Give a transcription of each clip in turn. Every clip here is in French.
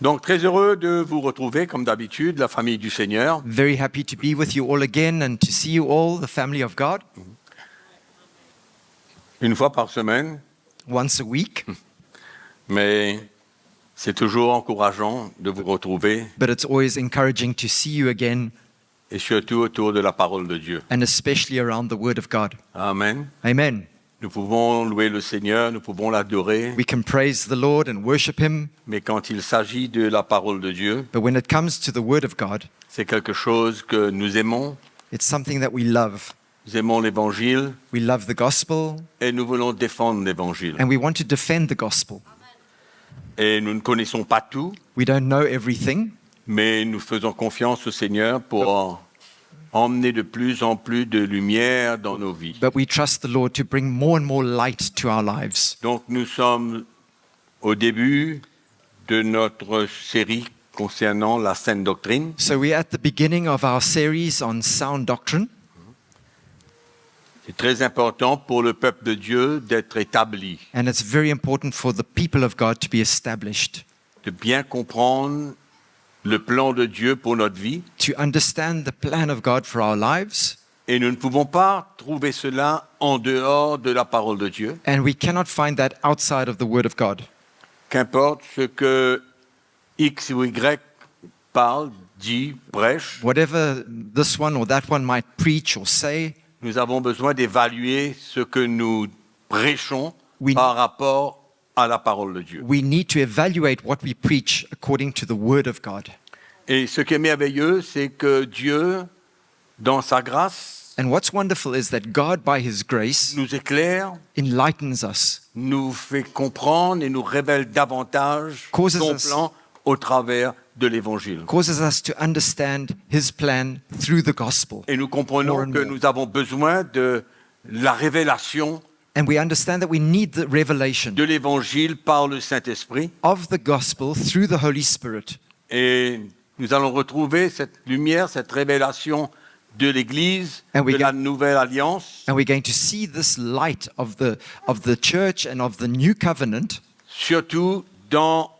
Donc, très heureux de vous retrouver, comme d'habitude, la famille du Seigneur. Very happy to be with you all again and to see you all, the family of God, Une fois par semaine, once a week. mais c'est toujours encourageant de vous retrouver, But it's always encouraging to see you again, et surtout autour de la parole de Dieu. and especially around the Word of God. Amen. Amen. Nous pouvons louer le Seigneur, nous pouvons l'adorer, We can praise the Lord and worship Him, mais quand il s'agit de la parole de Dieu, but when it comes to the Word of God, c'est quelque chose que nous aimons. it's something that we love. Nous aimons l'Évangile We love the gospel, et nous voulons défendre l'Évangile. and we want to defend the gospel. Et nous ne connaissons pas tout, We don't know everything, mais nous faisons confiance au Seigneur pour emmener de plus en plus de lumière dans nos vies. but we trust the Lord to bring more and more light to our lives. Donc nous sommes au début de notre série concernant la saine doctrine. So we're at the beginning of our series on sound doctrine. C'est très important pour le peuple de Dieu d'être établi, And it's very important for the people of God to be established, de bien comprendre le plan de Dieu pour notre vie. to understand the plan of God for our lives. Et nous ne pouvons pas trouver cela en dehors de la parole de Dieu. And we cannot find that outside of the Word of God. Qu'importe ce que X ou Y parle, dit, prêche, Whatever this one or that one might preach or say, nous avons besoin d'évaluer ce que nous prêchons Oui. par rapport à la parole de Dieu. we need to evaluate what we preach according to the Word of God. Et ce qui est merveilleux, c'est que Dieu, dans sa grâce, And what's wonderful is that God, by His grace, nous éclaire, enlightens us, nous fait comprendre et nous révèle davantage Causes son us- plan au travers de l'Évangile. causes us to understand His plan through the gospel. Et nous More comprenons and que more. nous avons besoin de la révélation And we understand that we need the revelation de l'Évangile par le Saint-Esprit. of the gospel through the Holy Spirit. Et nous allons retrouver cette lumière, cette révélation de l'Église, And we de la get- Nouvelle Alliance, And we're going to see this light of the church and of the new covenant, surtout dans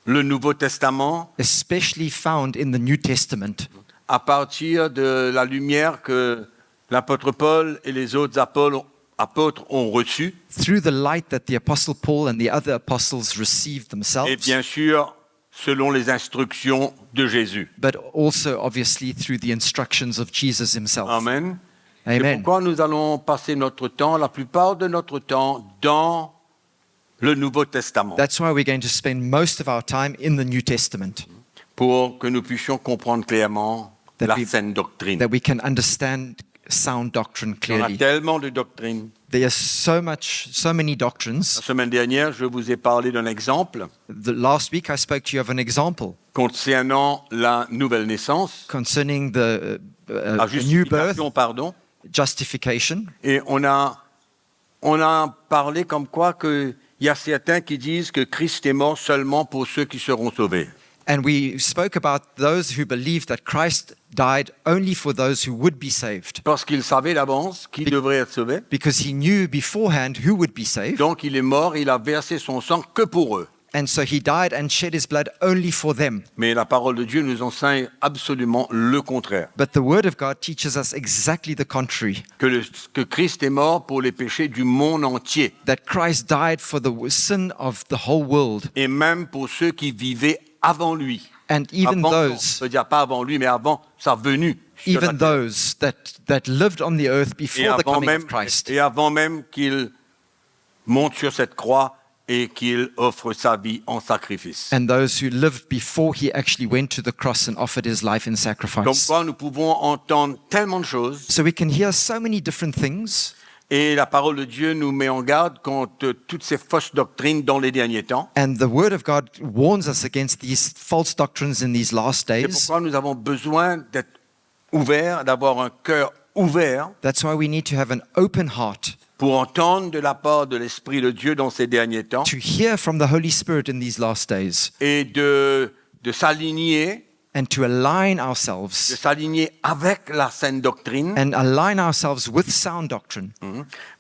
le Nouveau Testament, especially found in the New Testament, à partir de la lumière que l'apôtre Paul et les autres apôtres ont reçue, through the light that the Apostle Paul and the other apostles received et themselves, bien sûr, selon les instructions de Jésus. but also obviously through the instructions of Jesus Himself. Amen. C'est Amen. pourquoi nous allons passer notre temps, la plupart de notre temps, dans le Nouveau Testament, That's why we're going to spend most of our time in the New Testament, pour que nous puissions comprendre clairement That la we- saine doctrine. that we can understand sound doctrine Il y en a clearly. tellement de doctrines. There are so many doctrines. La semaine dernière, je vous ai parlé d'un exemple Last week I spoke to you of an example concernant la nouvelle naissance, concerning the la new birth, justification, pardon. justification. Et on a parlé comme quoi il y a certains qui disent que Christ est mort seulement pour ceux qui seront sauvés. And we spoke about those who believe that Christ died only for those who would be saved, Parce qu'il savait d'avance qui devrait être sauvé. because He knew beforehand who would be saved. Donc il est mort, il a versé son sang que pour eux. And so He died and shed His blood only for them. Mais la parole de Dieu nous enseigne absolument le contraire. But the Word of God teaches us exactly the contrary, Que Christ est mort pour les péchés du monde entier. that Christ died for the sin of the whole world, Et même pour ceux qui vivaient avant lui. and even Avant, those je veux dire pas avant lui, mais avant sa venue. sur la even terre. those that lived on the earth before the coming of Christ. Et avant même qu'il monte sur cette croix et qu'il offre sa vie en sacrifice. And those who lived before He actually went to the cross and offered His life in Comme sacrifice. quoi nous pouvons entendre tellement de choses So we can hear so many different things, et la parole de Dieu nous met en garde contre toutes ces fausses doctrines dans les derniers temps. and the Word of God warns us against these false doctrines in these last C'est days. pourquoi nous avons besoin d'être ouverts, d'avoir un cœur ouvert That's why we need to have an open heart pour entendre de la part de l'Esprit de Dieu dans ces derniers temps to hear from the Holy Spirit in these last days et de s'aligner and to align de ourselves s'aligner avec la saine doctrine, and align ourselves with sound doctrine.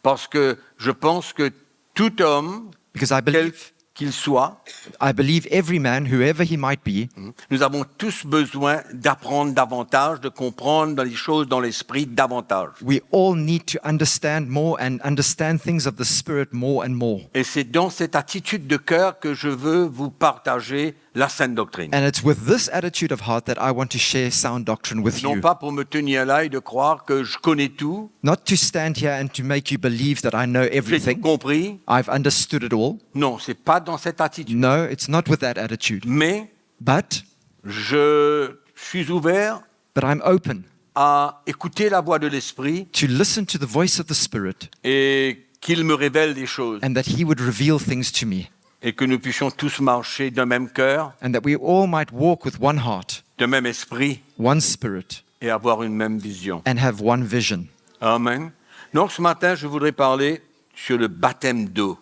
parce que je pense que tout homme, Because I believe qu'il soit, I believe every man, whoever he might be, nous avons tous besoin d'apprendre davantage, de comprendre les choses dans l'esprit davantage. we all need to understand more and understand things of the Spirit more and more. Et c'est dans cette attitude de cœur que je veux vous partager la saine doctrine. And it's with this attitude of heart that I want to share sound doctrine with Non you. pas pour me tenir là et de croire que je connais tout, Not to stand here and to make you believe that I know j'ai tout everything. compris. I've understood it all. Non, c'est pas dans cette attitude. No, it's not with that attitude. Mais But je suis ouvert I'm open à écouter la voix de l'Esprit to listen to the voice of the Spirit et qu'il me révèle des choses and that he would reveal things to me et que nous puissions tous marcher d'un même cœur, and that we all might walk with one heart, d'un même esprit one spirit, et avoir une même vision. and have one vision. Amen. Donc ce matin, je voudrais parler sur le baptême d'eau.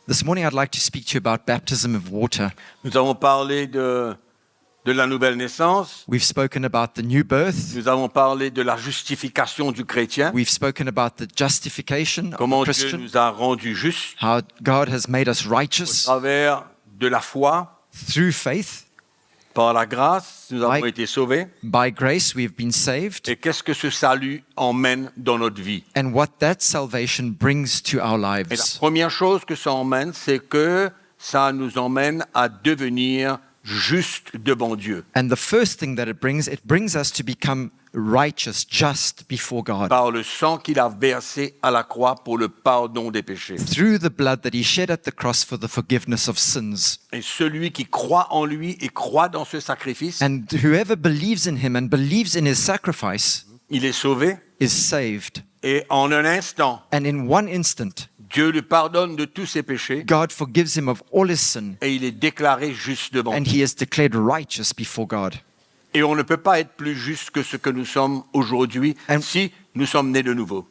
This morning I'd like to speak to you about baptism of water. Nous avons parlé de la nouvelle naissance, We've spoken about the new birth. nous avons parlé de la justification du chrétien, We've spoken about the justification of comment the Dieu Christian, nous a rendus justes how God has made us au righteous travers de la foi, through faith. par la grâce, nous avons By- été sauvés. By grace we have been saved, Et qu'est-ce que ce salut emmène dans notre vie? and what that salvation brings to our Et la lives. première chose que ça emmène, c'est que ça nous emmène à devenir justes devant Dieu. And the first thing that it brings us to become righteous, just before God. Par le sang qu'il a versé à la croix pour le pardon des péchés. Through the blood that he shed at the cross for the forgiveness of sins. Et celui qui croit en lui et croit dans ce sacrifice, And whoever believes in him and believes in his sacrifice il est sauvé. is saved. Et en un instant, And in one instant, Dieu lui pardonne de tous ses péchés God forgives him of all his sin, et il est déclaré juste devant and Dieu. he is declared righteous before God. Et on ne peut pas être plus juste que ce que nous sommes aujourd'hui And- si nous sommes nés de nouveau.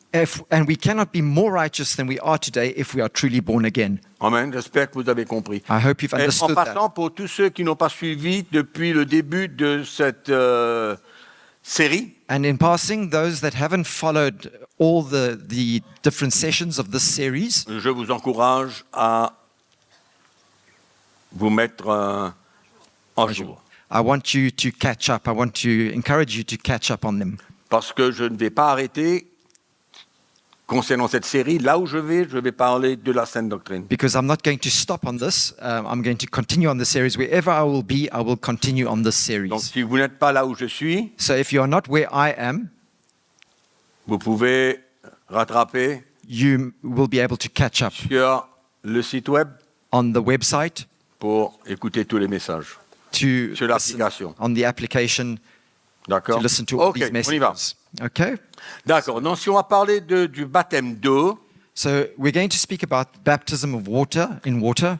And we cannot be more righteous than we are today if we are truly born again. Amen. J'espère que vous avez compris. I hope you've Et en understood that. passant, pour tous ceux qui n'ont pas suivi depuis le début de cette série, And in passing, those that haven't followed all the different sessions of this series, je vous encourage à vous mettre en jour. I want you to catch up. I want to encourage you to catch up on them. Parce que je ne vais pas arrêter concernant cette série. Là où je vais parler de la saine doctrine. Because I'm not going to stop on this. I'm going to continue on the series. Wherever I will continue on this Donc series. si vous n'êtes pas là où je suis, So if you are not where I am, vous pouvez rattraper you will be able to catch up sur le site web on the website pour écouter tous les messages. to Sur listen l'application. on the application D'accord? to listen to all Ok, these on y va. messages. Okay? D'accord. Donc si on va parler du baptême d'eau, So we're going to speak about baptism of water in water.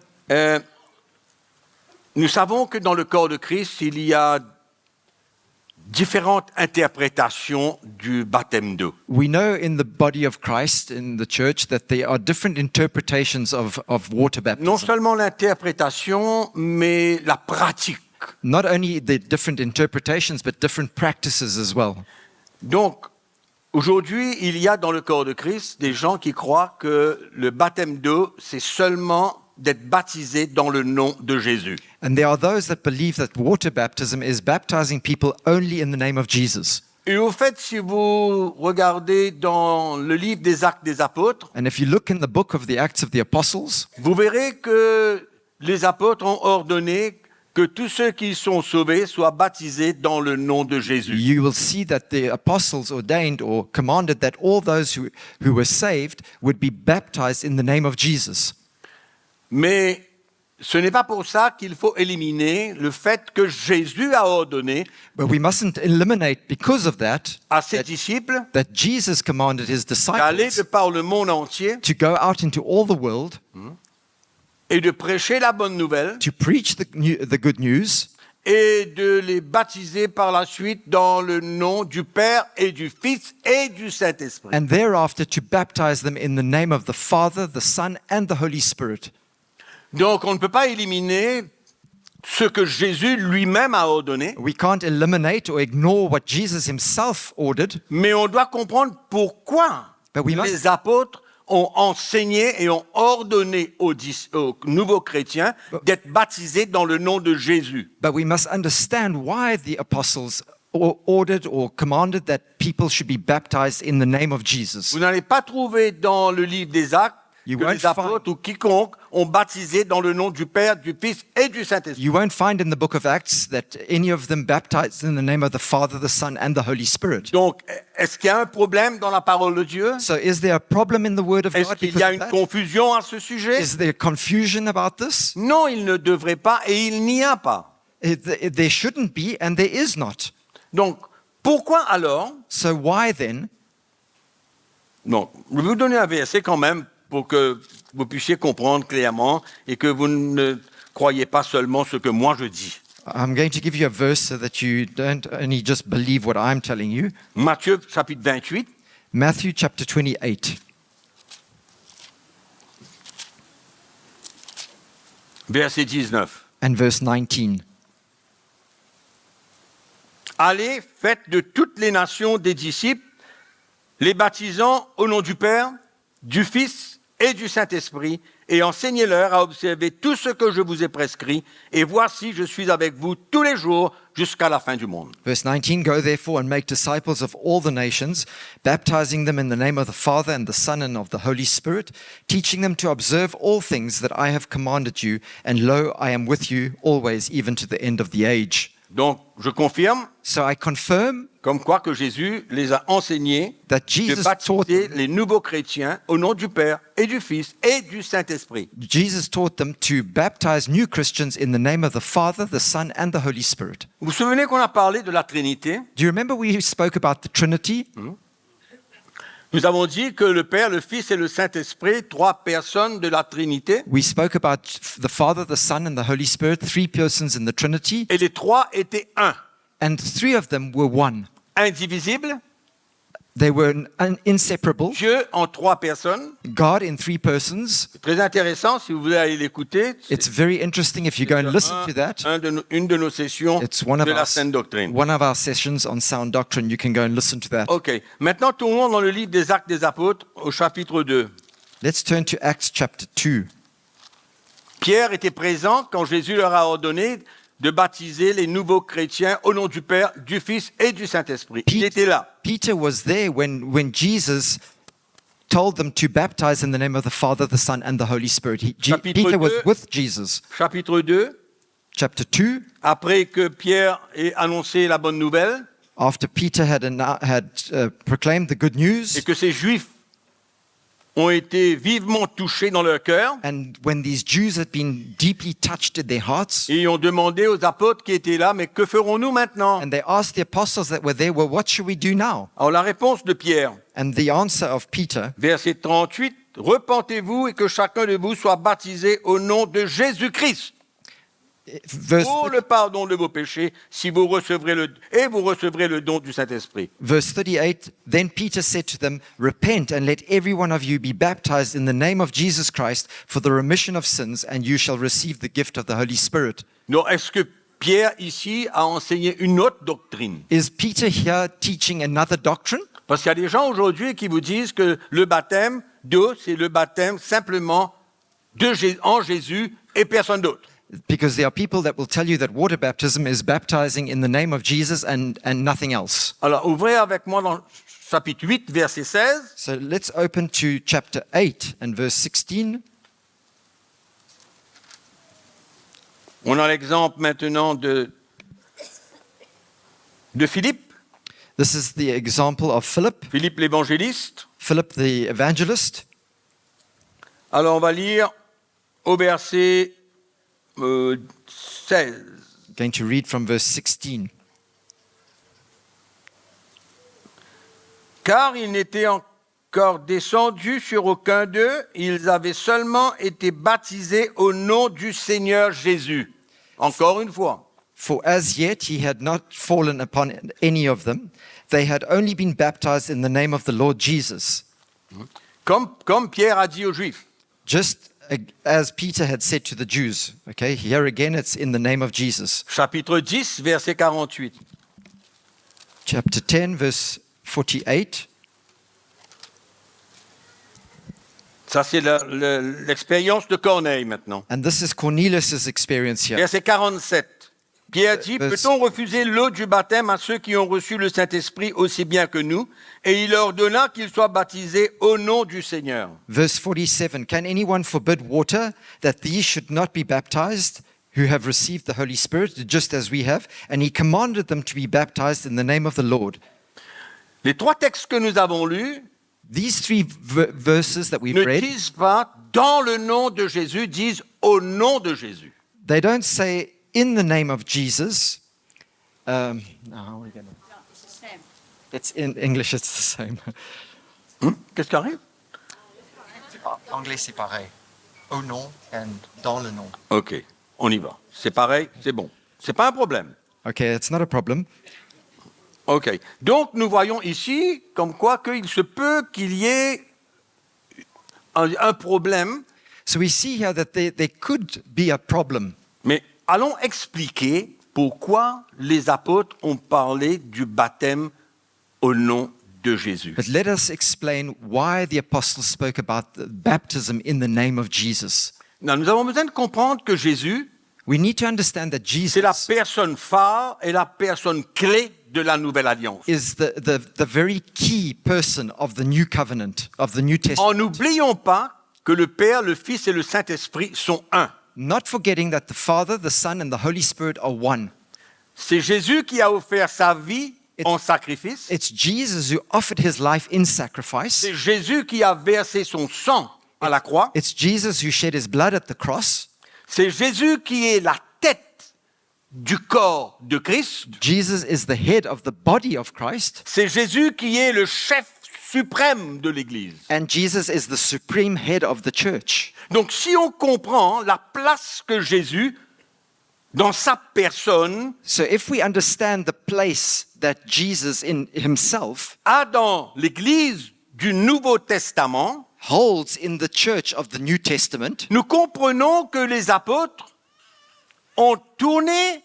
nous savons que dans le corps de Christ, il y a différentes interprétations du baptême d'eau. We know in the body of Christ, in the church, that there are different interpretations of water Non baptism. seulement l'interprétation, mais la pratique. Not only the different interpretations, but different practices as well. Donc, aujourd'hui, il y a dans le corps de Christ des gens qui croient que le baptême d'eau, c'est seulement d'être baptisé dans le nom de Jésus. And there are those that believe that water baptism is baptizing people only in the name of Jesus. Et au fait, si vous regardez dans le livre des Actes des Apôtres, And if you look in the book of the Acts of the Apostles, vous verrez que les apôtres ont ordonné que tous ceux qui sont sauvés soient baptisés dans le nom de Jésus. you will see that the apostles ordained or commanded that all those who were saved would be baptized in the name of Jesus. Mais ce n'est pas pour ça qu'il faut éliminer le fait que Jésus a ordonné But we mustn't eliminate because of that à ses disciples that Jesus commanded his d'aller disciples de par le monde entier to go out into all the world et de prêcher la bonne nouvelle to preach the good news et de les baptiser par la suite dans le nom du Père et du Fils et du Saint-Esprit. and thereafter to baptize them in the name of the Father, the Son, and the Holy Spirit. Donc on ne peut pas éliminer ce que Jésus lui-même a ordonné, We can't eliminate or ignore what Jesus himself ordered, mais on doit comprendre pourquoi But we must- les apôtres ont enseigné et ont ordonné aux nouveaux chrétiens d'être baptisés dans le nom de Jésus. But we must understand why the apostles ordered or commanded that people should be baptized in the name of Jesus. Vous n'allez pas trouver dans le livre des Actes You que won't les apôtres ou quiconque ont baptisé dans le nom du Père, du Fils et du Saint-Esprit. You won't find in the book of Acts that any of them baptized in the name of the Father, the Son, and the Holy Spirit. Donc, est-ce qu'il y a un problème dans la parole de Dieu? So is there a problem in the Word of Est-ce God qu'il because y a of une that? confusion à ce sujet? Is there confusion about this? Non, il ne devrait pas et il n'y a pas. There shouldn't be, and there is not. Donc, pourquoi alors? So why then? Donc, je vais vous donner un verset quand même pour que vous puissiez comprendre clairement et que vous ne croyez pas seulement ce que moi je dis. I'm going to give you a verse so that you don't only just believe what I'm telling you. Matthieu chapitre 28, Matthew chapter 28, verset 19. and verse 19. Allez, faites de toutes les nations des disciples, les baptisant au nom du Père, du Fils et du Saint-Esprit, et enseignez-leur à observer tout ce que je vous ai prescrit, et voici, je suis avec vous tous les jours jusqu'à la fin du monde. Verse 19, Go therefore and make disciples of all the nations, baptizing them in the name of the Father and the Son and of the Holy Spirit, teaching them to observe all things that I have commanded you, and lo, I am with you always, even to the end of the age. Donc, je confirme, So I confirm comme quoi que Jésus les a enseignés that de Jesus taught baptiser them, les nouveaux chrétiens au nom du Père et du Fils et du Saint-Esprit. Jesus taught them to baptize new Christians in the name of the Father, the Son, and the Holy Spirit. Vous vous souvenez qu'on a parlé de la Trinité? Do you remember we spoke about the Trinity? Nous avons dit que le Père, le Fils et le Saint-Esprit, trois personnes de la Trinité, We spoke about the Father, the Son, and the Holy Spirit, three persons in the Trinity, et les trois étaient un, and three of them were one. indivisible, They were inseparable. Dieu en trois personnes. God in three persons. C'est très intéressant si vous voulez aller l'écouter. It's very interesting if you go and listen to that. Une de nos sessions It's one of de la Sainte Doctrine. our sessions on sound doctrine. You can go and listen to that. OK. Maintenant, tournons dans le livre des Actes des Apôtres au chapitre 2. Let's turn to Acts chapter 2. Pierre était présent quand Jésus leur a ordonné de baptiser les nouveaux chrétiens au nom du Père, du Fils et du Saint-Esprit. Il était là. Peter was there when Jesus told them to baptize in the name of the Father, the Son, and the Holy Spirit. Chapitre Peter was 2. with Jesus. Chapitre 2, Chapter 2, après que Pierre ait annoncé la bonne nouvelle after Peter had proclaimed the good news, et que ces Juifs ont été vivement touchés dans leur cœur, and when these Jews had been deeply touched in their hearts, et ils ont demandé aux apôtres qui étaient là, mais que ferons-nous maintenant? and they asked the apostles that were there, well, what should we do now? Alors la réponse de Pierre, And the answer of Peter, verset 38, repentez-vous et que chacun de vous soit baptisé au nom de Jésus-Christ verse, pour le pardon de vos péchés, si vous recevrez le don du Saint-Esprit. verse 38, then Peter said to them, repent and let every one of you be baptized in the name of Jesus Christ for the remission of sins, and you shall receive the gift of the Holy Spirit. Donc, est-ce que Pierre ici a enseigné une autre doctrine? Is Peter here teaching another doctrine? Parce qu'il y a des gens aujourd'hui qui vous disent que le baptême d'eau, c'est le baptême simplement en Jésus et personne d'autre. Because there are people that will tell you that water baptism is baptizing in the name of Jesus and nothing else. Alors, ouvrez avec moi dans chapitre 8, verset 16. So let's open to chapter 8 and verse 16. On a l'exemple maintenant de Philippe, This is the example of Philippe l'évangéliste. Philip the evangelist. Alors, on va lire au verset 16. Going to read from verse 16. Car ils n'étaient encore descendus sur aucun d'eux, ils avaient seulement été baptisés au nom du Seigneur Jésus. Encore une fois. For as yet he had not fallen upon any of them, they had only been baptized in the name of the Lord Jesus. Comme Pierre a dit aux Juifs. Just as Peter had said to the Jews. Okay, here again it's in the name of Jesus. Chapitre 10, verset 48. Chapter 10, verse 48. Ça, c'est l'expérience de Corneille maintenant. And this is Cornelius' experience here. Verset 47. Pierre dit, Verse- peut-on refuser l'eau du baptême à ceux qui ont reçu le Saint-Esprit aussi bien que nous? Et il ordonna qu'ils soient baptisés au nom du Seigneur. Verse 47, can anyone forbid water that these should not be baptized who have received the Holy Spirit, just as we have? And he commanded them to be baptized in the name of the Lord. Les trois textes que nous avons lus These three verses that we've ne read, disent pas dans le nom de Jésus, disent au nom de Jésus. they don't say in the name of Jesus. How are we gonna- It's the same. It's in English, it's the same. Qu'est-ce qui arrive? Anglais, c'est pareil. Au nom and dans le nom. Ok, on y va. C'est pareil, c'est bon. C'est pas un problème. Okay, it's not a problem. Ok. Donc nous voyons ici comme quoi qu'il se peut qu'il y ait un problème, So we see here that there could be a problem. mais allons expliquer pourquoi les apôtres ont parlé du baptême au nom de Jésus. But let us explain why the apostles spoke about the baptism in the name of Jesus. Non, nous avons besoin de comprendre que Jésus, We need to understand that c'est la Jesus personne phare et la personne clé de la nouvelle alliance. is the very key person of the new covenant, of the New Testament. En n'oublions pas que le Père, le Fils et le Saint-Esprit sont un. Not forgetting that the Father, the Son, and the Holy Spirit are one. C'est Jésus qui a offert sa vie en sacrifice. It's Jesus who offered his life in sacrifice. C'est Jésus qui a versé son sang à la croix. It's Jesus who shed his blood at the cross. C'est Jésus qui est la tête du corps de Christ. Jesus is the head of the body of Christ. C'est Jésus qui est le chef suprême de l'Église. And Jesus is the supreme head of the church. Donc si on comprend la place que Jésus, dans sa personne, So if we understand the place that Jesus in himself a dans l'Église du Nouveau Testament, holds in the church of the New Testament, nous comprenons que les apôtres ont tourné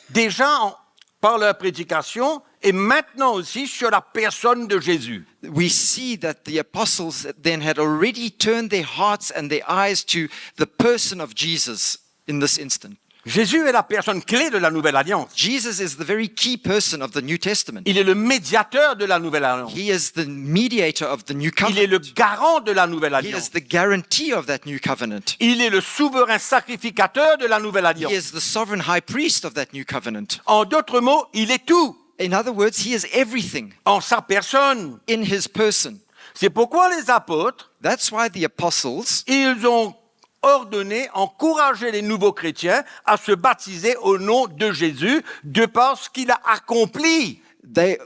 déjà par leur prédication et maintenant aussi sur la personne de Jésus. we see that the apostles then had already turned their hearts and their eyes to the person of Jesus in this instant. Jésus est la personne clé de la Nouvelle Alliance. Jesus is the very key person of the New Testament. Il est le médiateur de la Nouvelle Alliance. He is the mediator of the New Il est le covenant. garant de la Nouvelle He Alliance. is the guarantee of that new covenant. Il est le souverain sacrificateur de la Nouvelle He Alliance. is the sovereign high priest of that new covenant. En d'autres mots, il est tout In other words, he is everything en sa personne. in his person. C'est pourquoi les apôtres, That's why the apostles, ils ont ordonné, encouragé les nouveaux chrétiens à se baptiser au nom de Jésus, de par ce qu'il a accompli. they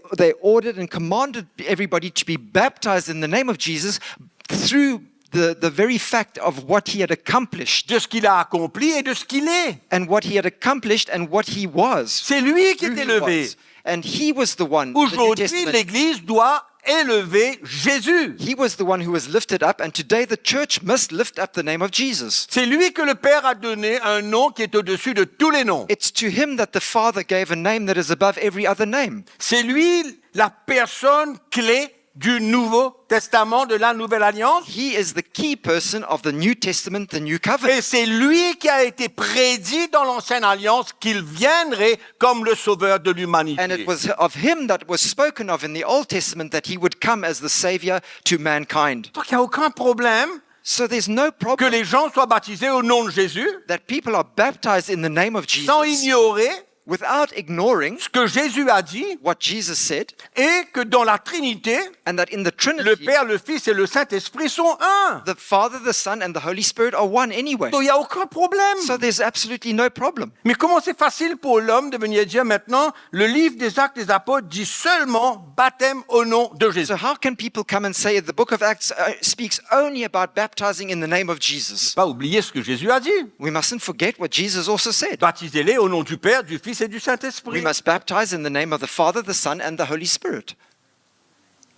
ordered and commanded everybody to be baptized in the name of Jesus through the very fact of what he had accomplished De ce qu'il a accompli et de ce qu'il est. and what he had accomplished and what he was. C'est lui qui Who est he élevé. was. And he was the one. the New Aujourd'hui, Testament- l'Église doit élever Jésus. He was the one who was lifted up, and today the church must lift up the name of Jesus. C'est lui que le Père a donné un nom qui est au-dessus de tous les noms. It's to him that the Father gave a name that is above every other name. C'est lui la personne clé du Nouveau Testament, de la Nouvelle Alliance. He is the key person of the New Testament, the New Covenant. Et c'est lui qui a été prédit dans l'Ancienne Alliance qu'il viendrait comme le sauveur de And l'humanité. it was of him that was spoken of in the Old Testament that he would come as the Savior to mankind. Donc il n'y a aucun problème So there's no que problem les gens soient baptisés au nom de Jésus that people are baptized in the name of sans Jesus ignorer without ignoring ce que Jésus a dit what Jesus said, et que dans la Trinité, and that in the le Trinity, Père, le Fils et le Saint-Esprit sont un. the Father, the Son, and the Holy Spirit are one anyway. Donc il n'y a aucun problème. So there's absolutely no problem. Mais comment c'est facile pour l'homme de venir dire maintenant, le livre des Actes des Apôtres dit seulement baptême au nom de Jésus. So how can people come and say the book of Acts speaks only about baptizing in the name of Jesus? Pas oublier ce que Jésus a dit. We mustn't forget what Jesus also said. Baptisez-les au nom du Père, du Fils et du We Saint-Esprit. must baptize in the name of the Father, the Son, and the Holy Spirit.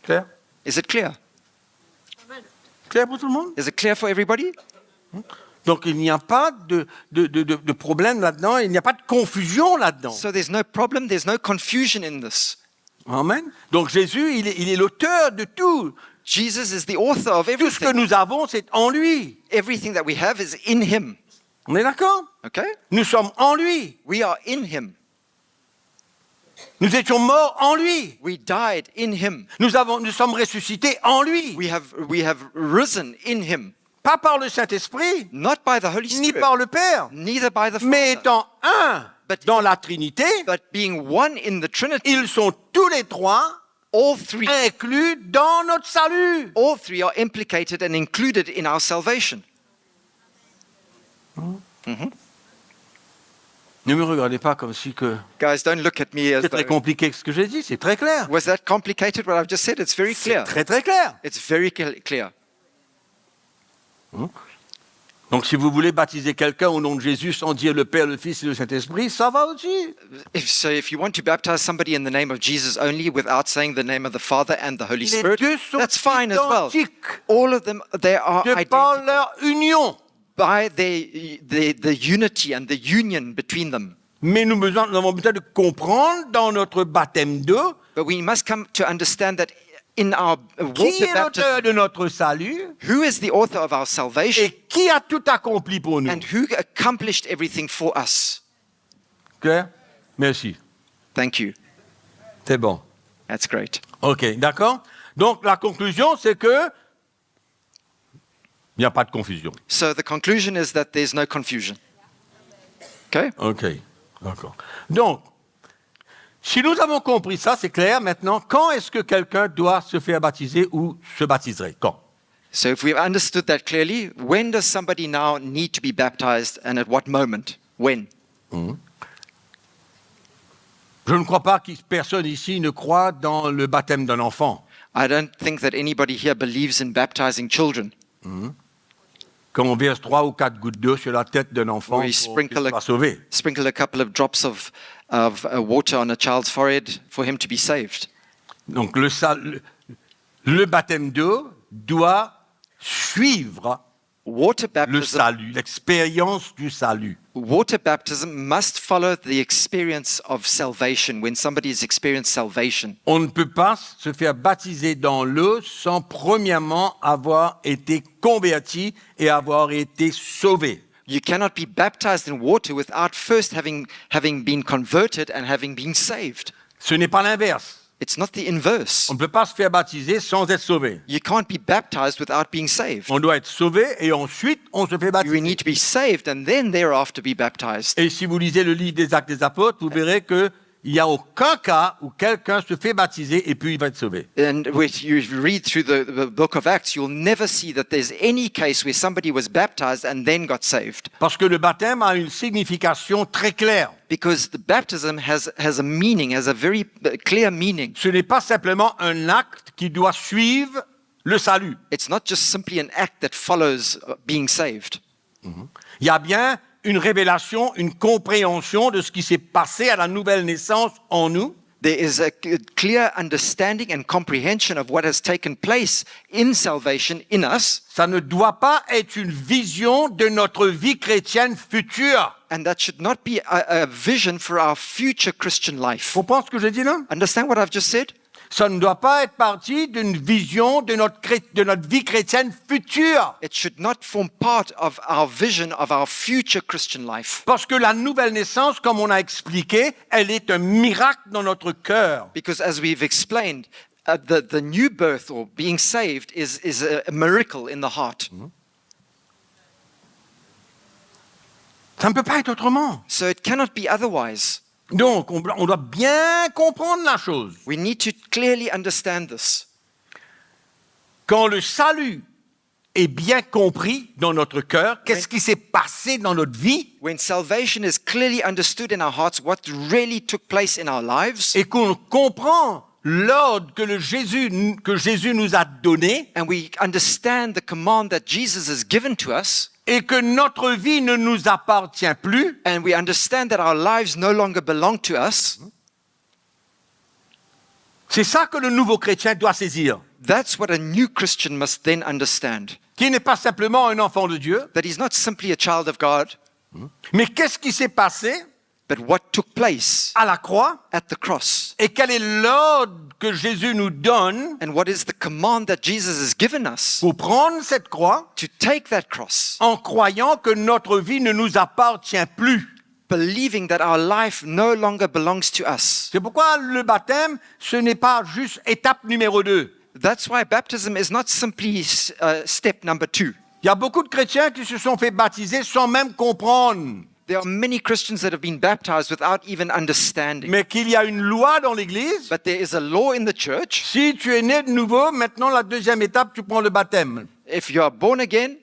Clair? Is it clear? Clair pour tout le monde? Is it clear for everybody? Donc il n'y a pas de problème là-dedans, il n'y a pas de confusion là-dedans. So there's no problem, there's no confusion in this. Amen. Donc Jésus, il est l'auteur de tout. Jesus is the author of Tout ce que everything. nous avons, c'est en lui. Everything that we have is in him. On est d'accord? Okay? Nous sommes en lui. We are in him. Nous étions morts en lui. We died in him. Nous sommes ressuscités en lui. We have risen in him. Pas par le Saint-Esprit, Not by the Holy ni Spirit, par le Père, neither by the mais Father, étant un But- dans la Trinité, but being one in the Trinity. ils sont tous les trois All three inclus dans notre salut. are implicated and included in our salvation. Ne me regardez pas comme si que Guys, don't look at me as c'est très though, compliqué ce que j'ai dit, c'est très clair. was that complicated what I've just said? It's very C'est clear. très très clair. It's very clear. Donc si vous voulez baptiser quelqu'un au nom de Jésus sans dire le Père, le Fils et le Saint-Esprit, ça va aussi. If you want to baptize somebody in the name of Jesus only without saying the name of the Father and the Holy Les Spirit, deux sont that's fine as well. identiques All of them, they are de par identical leur union. by the unity and the union between them. Mais nous avons besoin de comprendre dans notre baptême d'eau But we must come to understand that in our qui water est baptism, l'auteur de notre salut who is the author of our salvation et qui a tout accompli pour nous. and who accomplished everything for us. Claire? Merci. Thank you. C'est bon. That's great. OK, d'accord? Donc la conclusion, c'est que il n'y a pas de confusion. So the conclusion is that there's no confusion. Okay? OK, d'accord. Donc, si nous avons compris ça, c'est clair maintenant, quand est-ce que quelqu'un doit se faire baptiser ou se baptiserait? Quand? So if we've understood that clearly, when does somebody now need to be baptized and at what moment? When? Je ne crois pas que personne ici ne croit dans le baptême d'un enfant. I don't think that anybody here believes in baptizing children. Quand on verse 3 ou 4 gouttes d'eau sur la tête d'un enfant Oui, pour sprinkle qu'il a- soit sauvé. Sprinkle a couple of drops of water on a child's forehead for him to be saved. Donc le baptême d'eau doit suivre Water le baptism, salut, l'expérience du salut. water baptism must follow the experience of salvation. When somebody has experienced salvation, On ne peut pas se faire baptiser dans l'eau sans premièrement avoir été converti et avoir été sauvé. you cannot be baptized in water without first having been converted and having been saved. Ce n'est pas l'inverse. It's not the inverse. On ne peut pas se faire baptiser sans être sauvé. You can't be baptized without being saved. On doit être sauvé et ensuite on se fait You baptiser. need to be saved and then thereafter be baptized. Et si vous lisez le livre des Actes des Apôtres, vous verrez qu'il n'y a aucun cas où quelqu'un se fait baptiser et puis il va être sauvé. And when you read through the book of Acts, you'll never see that there's any case where somebody was baptized and then got saved. Parce que le baptême a une signification très claire. Because the baptism has a meaning, has a very clear meaning. Ce n'est pas simplement un acte qui doit suivre le salut. It's not just simply an act that follows being saved. Il y a bien une révélation, une compréhension de ce qui s'est passé à la nouvelle naissance en nous. There is a clear understanding and comprehension of what has taken place in salvation in us, Ça ne doit pas être une vision de notre vie chrétienne future. and that should not be a vision for our future Christian life. Vous comprenez ce que j'ai dit là? Understand what I've just said? Ça ne doit pas être partie d'une vision de notre vie chrétienne future. It should not form part of our vision of our future Christian life. Parce que la nouvelle naissance, comme on a expliqué, elle est un miracle dans notre cœur. Because as we've explained, the new birth or being saved is a miracle in the heart. Ça ne peut pas être autrement. So it cannot be otherwise. Donc, on doit bien comprendre la chose. We need to clearly understand this. Quand le salut est bien compris dans notre cœur, qu'est-ce qui s'est passé dans notre vie, When salvation is clearly understood in our hearts, what really took place in our lives, et qu'on comprend l'ordre que Jésus nous a donné, and we understand the command that Jesus has given to us, et que notre vie ne nous appartient plus, and we understand that our lives no longer belong to us, c'est ça que le nouveau chrétien doit saisir. that's what a new Christian must then understand. Qui n'est pas simplement un enfant de Dieu, That he's not simply a child of God, mais qu'est-ce qui s'est passé but what took place à la croix at the cross. et quel est l'ordre que Jésus nous donne And what is the command that Jesus has given us pour prendre cette croix to take that cross, en croyant que notre vie ne nous appartient plus. believing that our life no longer belongs to us. C'est pourquoi le baptême, ce n'est pas juste étape numéro 2. That's why baptism is not simply step number 2. Il y a beaucoup de chrétiens qui se sont fait baptiser sans même comprendre, There are many Christians that have been baptized without even understanding. mais qu'il y a une loi dans l'Église. But there is a law in the church. Si tu es né de nouveau, maintenant la deuxième étape, tu prends le baptême. If you are born again,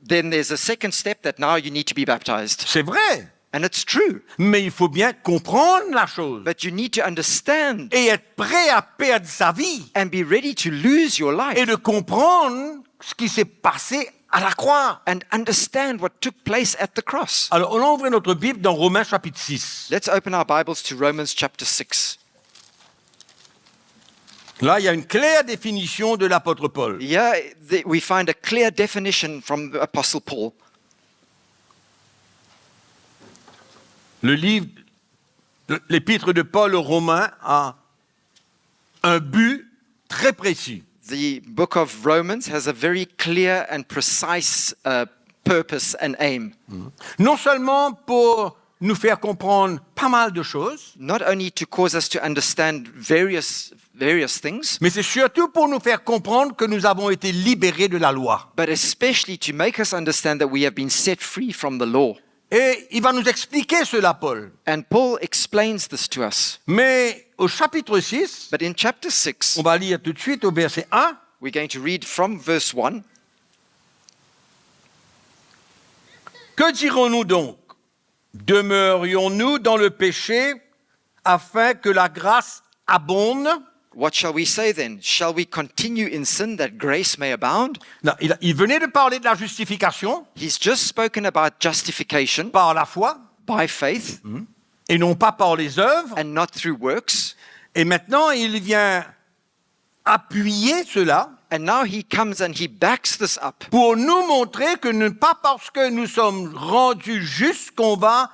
then there's a second step that now you need to be baptized. C'est vrai, And it's true. mais il faut bien comprendre la chose But you need to understand et être prêt à perdre sa vie and be ready to lose your life et de comprendre ce qui s'est passé à la croix. and understand what took place at the cross. Alors, on ouvre notre Bible dans Romains chapitre 6. Let's open our Bibles to Romans chapter 6. Là, il y a une claire définition de l'apôtre Paul. Here we find a clear definition from the Apostle Paul. L'épître de Paul aux Romains a un but très précis. The book of Romans has a very clear and precise purpose and aim. Non seulement pour nous faire comprendre pas mal de choses, Not only to cause us to understand various things, mais c'est surtout pour nous faire comprendre que nous avons été libérés de la loi. but especially to make us understand that we have been set free from the law. Et il va nous expliquer cela, Paul. And Paul explains this to us. Mais au chapitre 6, But in chapter 6, on va lire tout de suite au verset 1. we're going to read from verse 1. Que dirons-nous donc? Demeurions-nous dans le péché afin que la grâce abonde? What shall we say then? Shall we continue in sin that grace may abound? Non, il venait de parler de la justification He's just spoken about justification par la foi by faith et non pas par les œuvres. and not through works. Et maintenant, il vient appuyer cela And now he comes and he backs this up pour nous montrer que ne pas parce que nous sommes rendus justes qu'on va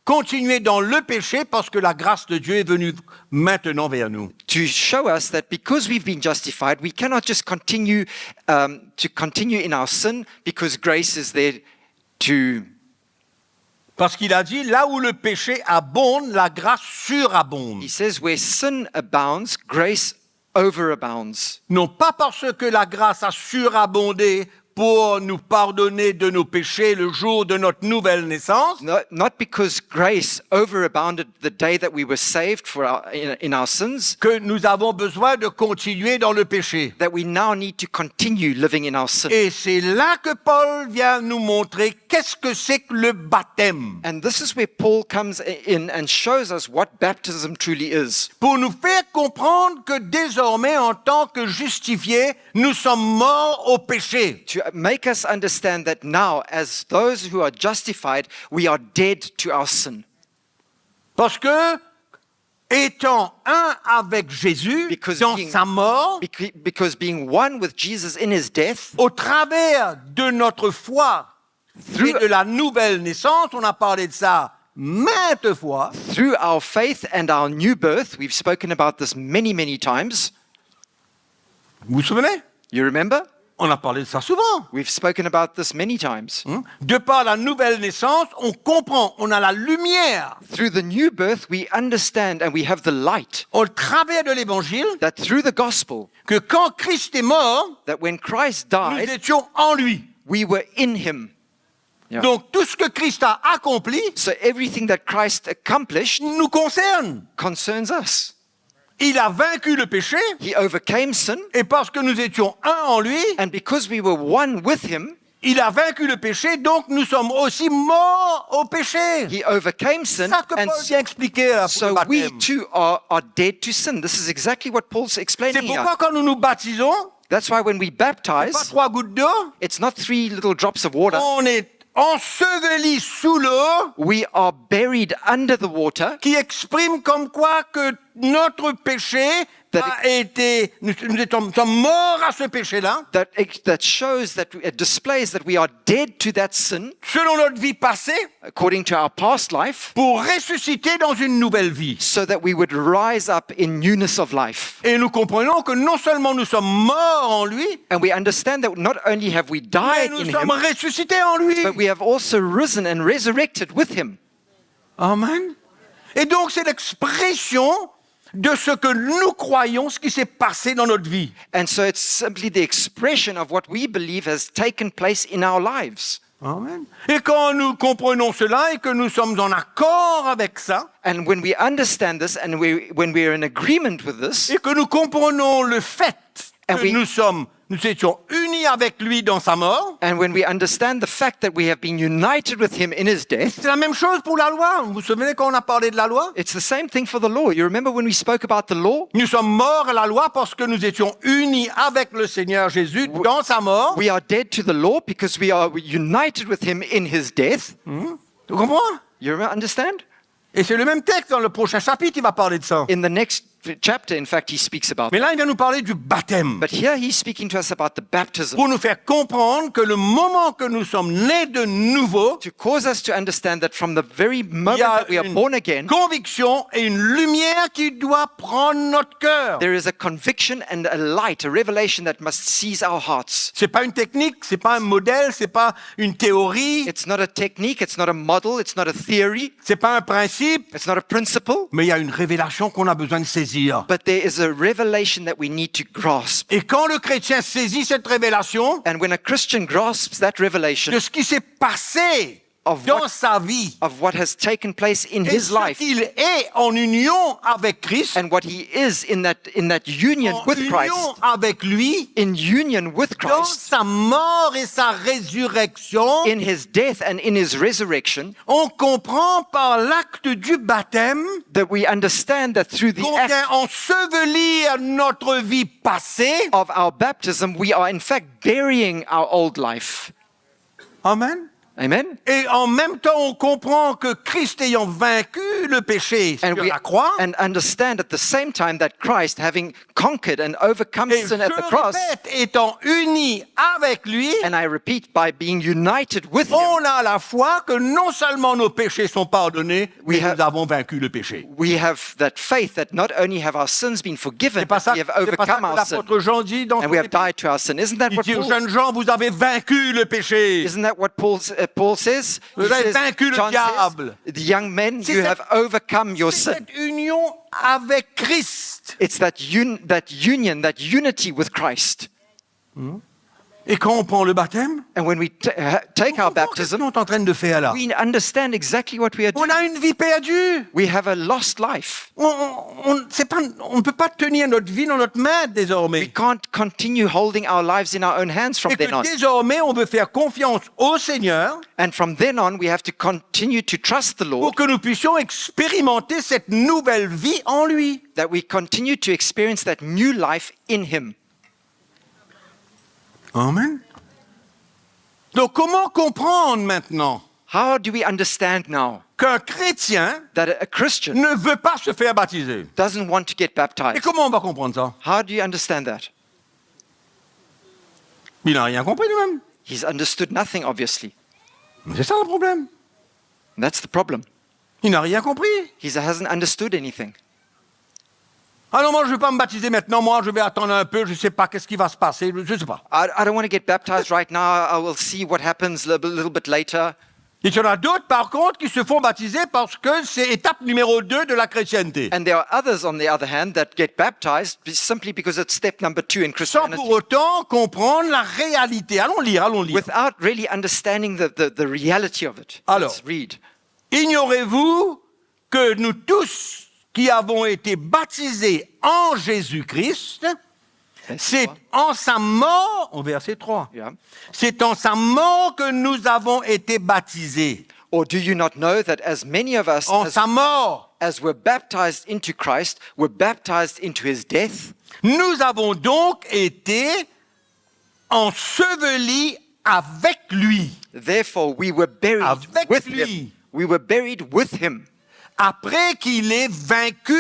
continuer dans le péché parce que la grâce de Dieu est venue maintenant vers nous. to show us that because we've been justified, we cannot just continue in our sin because grace is there to. Parce qu'il a dit, là où le péché abonde, la grâce surabonde. He says, where sin abounds, grace overabounds. Non pas parce que la grâce a surabondé pour nous pardonner de nos péchés le jour de notre nouvelle naissance, Not because grace overabounded the day that we were saved in our sins, que nous avons besoin de continuer dans le péché. that we now need to continue living in our sin. Et c'est là que Paul vient nous montrer qu'est-ce que c'est que le baptême. And this is where Paul comes in and shows us what baptism truly is. Pour nous faire comprendre que désormais, en tant que justifiés, nous sommes morts au péché. To make us understand that now, as those who are justified, we are dead to our sin. Parce que, étant un avec Jésus, Because dans being- sa mort, Because being one with Jesus in his death, au travers de notre foi et de la nouvelle naissance, on a parlé de ça maintes fois, through our faith and our new birth, we've spoken about this many, many times. vous vous souvenez? You remember? On a parlé de ça souvent. We've spoken about this many times. De par la nouvelle naissance, on comprend, on a la lumière Through the new birth, we understand and we have the light au travers de l'évangile that through the gospel, que quand Christ est mort, that when Christ nous died, étions en lui. we were in him. Yeah. Donc tout ce que Christ a accompli So everything that Christ accomplished nous concerne. concerns us. Il a vaincu le péché He overcame sin, et parce que nous étions un en lui, and because we were one with him, il a vaincu le péché, donc nous sommes aussi morts au péché. he overcame sin, C'est ça que and Paul vient expliquer pour so le we baptême. too are dead to sin. This is exactly what Paul's C'est explaining here. pourquoi quand nous nous baptisons, That's why when we pas baptize, 3 gouttes d'eau, it's not 3 little drops of water. on est enseveli sous l'eau, We are buried under the water, qui exprime comme quoi que notre péché nous sommes morts à ce péché-là, that shows that it displays that we are dead to that sin selon notre vie passée, according to our past life, pour ressusciter dans une nouvelle vie. so that we would rise up in newness of life. Et nous comprenons que non seulement nous sommes morts en lui, And we understand that not only have we mais died nous in sommes him, ressuscités en lui. but we have also risen and resurrected with him. Amen. Et donc c'est l'expression de ce que nous croyons, ce qui s'est passé dans notre vie. And so it's simply the expression of what we believe has taken place in our lives. Amen. Et quand nous comprenons cela et que nous sommes en accord avec ça, And when we understand this and when we are in agreement with this, et que nous comprenons le fait And que nous étions unis avec lui dans sa mort, and when we understand the fact that we have been united with him in his death, c'est la même chose pour la loi. Vous vous souvenez quand on a parlé de la loi? it's the same thing for the law. You remember when we spoke about the law? Nous sommes morts à la loi parce que nous étions unis avec le Seigneur Jésus dans sa mort. We are dead to the law because we are united with him in his death. Tu comprends? You understand? Et c'est le même texte dans le prochain chapitre, il va parler de ça. In the next chapter, in fact, he speaks about Mais that. là, il vient nous parler du baptême. But here he's speaking to us about the baptism, Pour nous faire comprendre que le moment que nous sommes nés de nouveau, to cause us to understand that from the very il moment y a that we are une born again, conviction et une lumière qui doit prendre notre cœur. there is a conviction and a light, a revelation that must seize our hearts. C'est pas une technique, c'est pas un modèle, c'est pas une théorie, It's not a technique, it's not a model, it's not a theory, c'est pas un principe, it's not a principle, mais il y a une révélation qu'on a besoin de saisir. but there is a revelation that we need to grasp. Et quand le chrétien saisit cette révélation And when a Christian grasps that revelation de ce qui s'est passé Of dans what- sa vie of what has taken place in et his ce life qu'il est en union avec Christ, and what he is in that union en with union Christ, avec lui, in union with dans Christ, sa mort et sa résurrection, in his death and in his resurrection, on comprend par l'acte du baptême that we understand that through the qu'on act vient ensevelir notre vie passée. of our baptism, we are in fact burying our old life. Amen. Amen? Et en même temps, on comprend que Christ ayant vaincu le péché sur la croix, and understand at the same time that Christ, having conquered and overcome et je sin at the cross, répète, étant unis avec lui, and I repeat, by being united with him, on a la foi que non seulement nos péchés sont pardonnés, mais have- nous avons vaincu le péché. we have that faith that not only have our sins been forgiven, C'est pas but ça, we have c'est pas ça overcome que our sin, l'apôtre Jean dit dans and son we have épître. died to our sin. Isn't that Il what dit aux Paul, jeunes gens, vous avez vaincu le péché. isn't that what Paul says? Vous avez vaincu le John diable. says, the young men, C'est you cette- have overcome your C'est sin. cette union avec Christ. It's that union, that unity with Christ. Et quand on prend le baptême, And when we take on our comprend qu'est-ce baptism, qu'on est en train de faire là. we understand exactly what we are doing. On a une vie perdue. We have a lost life. On ne peut pas tenir notre vie dans notre main We désormais. can't continue holding our lives in our own hands from Et then que on. désormais, on veut faire confiance au Seigneur And from then on, we have to continue to trust the pour Lord, que nous puissions expérimenter cette nouvelle vie en lui. that we continue to experience that new life in Him. Amen. Donc comment comprendre maintenant How do we understand now qu'un chrétien that a Christian ne veut pas se faire baptiser? doesn't want to get Et baptized? comment on va comprendre ça? How do you understand that? Il n'a rien compris lui-même. He's understood nothing, obviously. Mais c'est ça le problème. And that's the problem. Il n'a rien compris. He hasn't understood anything. Ah non, moi je ne vais pas me baptiser maintenant, moi je vais attendre un peu, je ne sais pas qu'est-ce qui va se passer, je ne sais pas. I don't want to get baptized right now. I will see what happens a little bit later. Il y en a d'autres par contre qui se font baptiser parce que c'est étape numéro 2 de la chrétienté. And there are others, on the other hand, that get baptized simply because it's step number 2 in Sans Christianity, pour autant comprendre la réalité. Allons lire, allons lire. without really understanding the reality of it. Alors. Let's read. Ignorez-vous que nous tous qui avons été baptisés en Jésus-Christ, c'est en sa mort, au verset 3, Yeah. c'est en sa mort que nous avons été baptisés. Or do you not know that as many of us En sa mort. as were baptized into Christ were baptized into his death? Nous avons donc été ensevelis avec lui. Therefore we were buried Avec with lui. him. We were buried with him après qu'il ait vaincu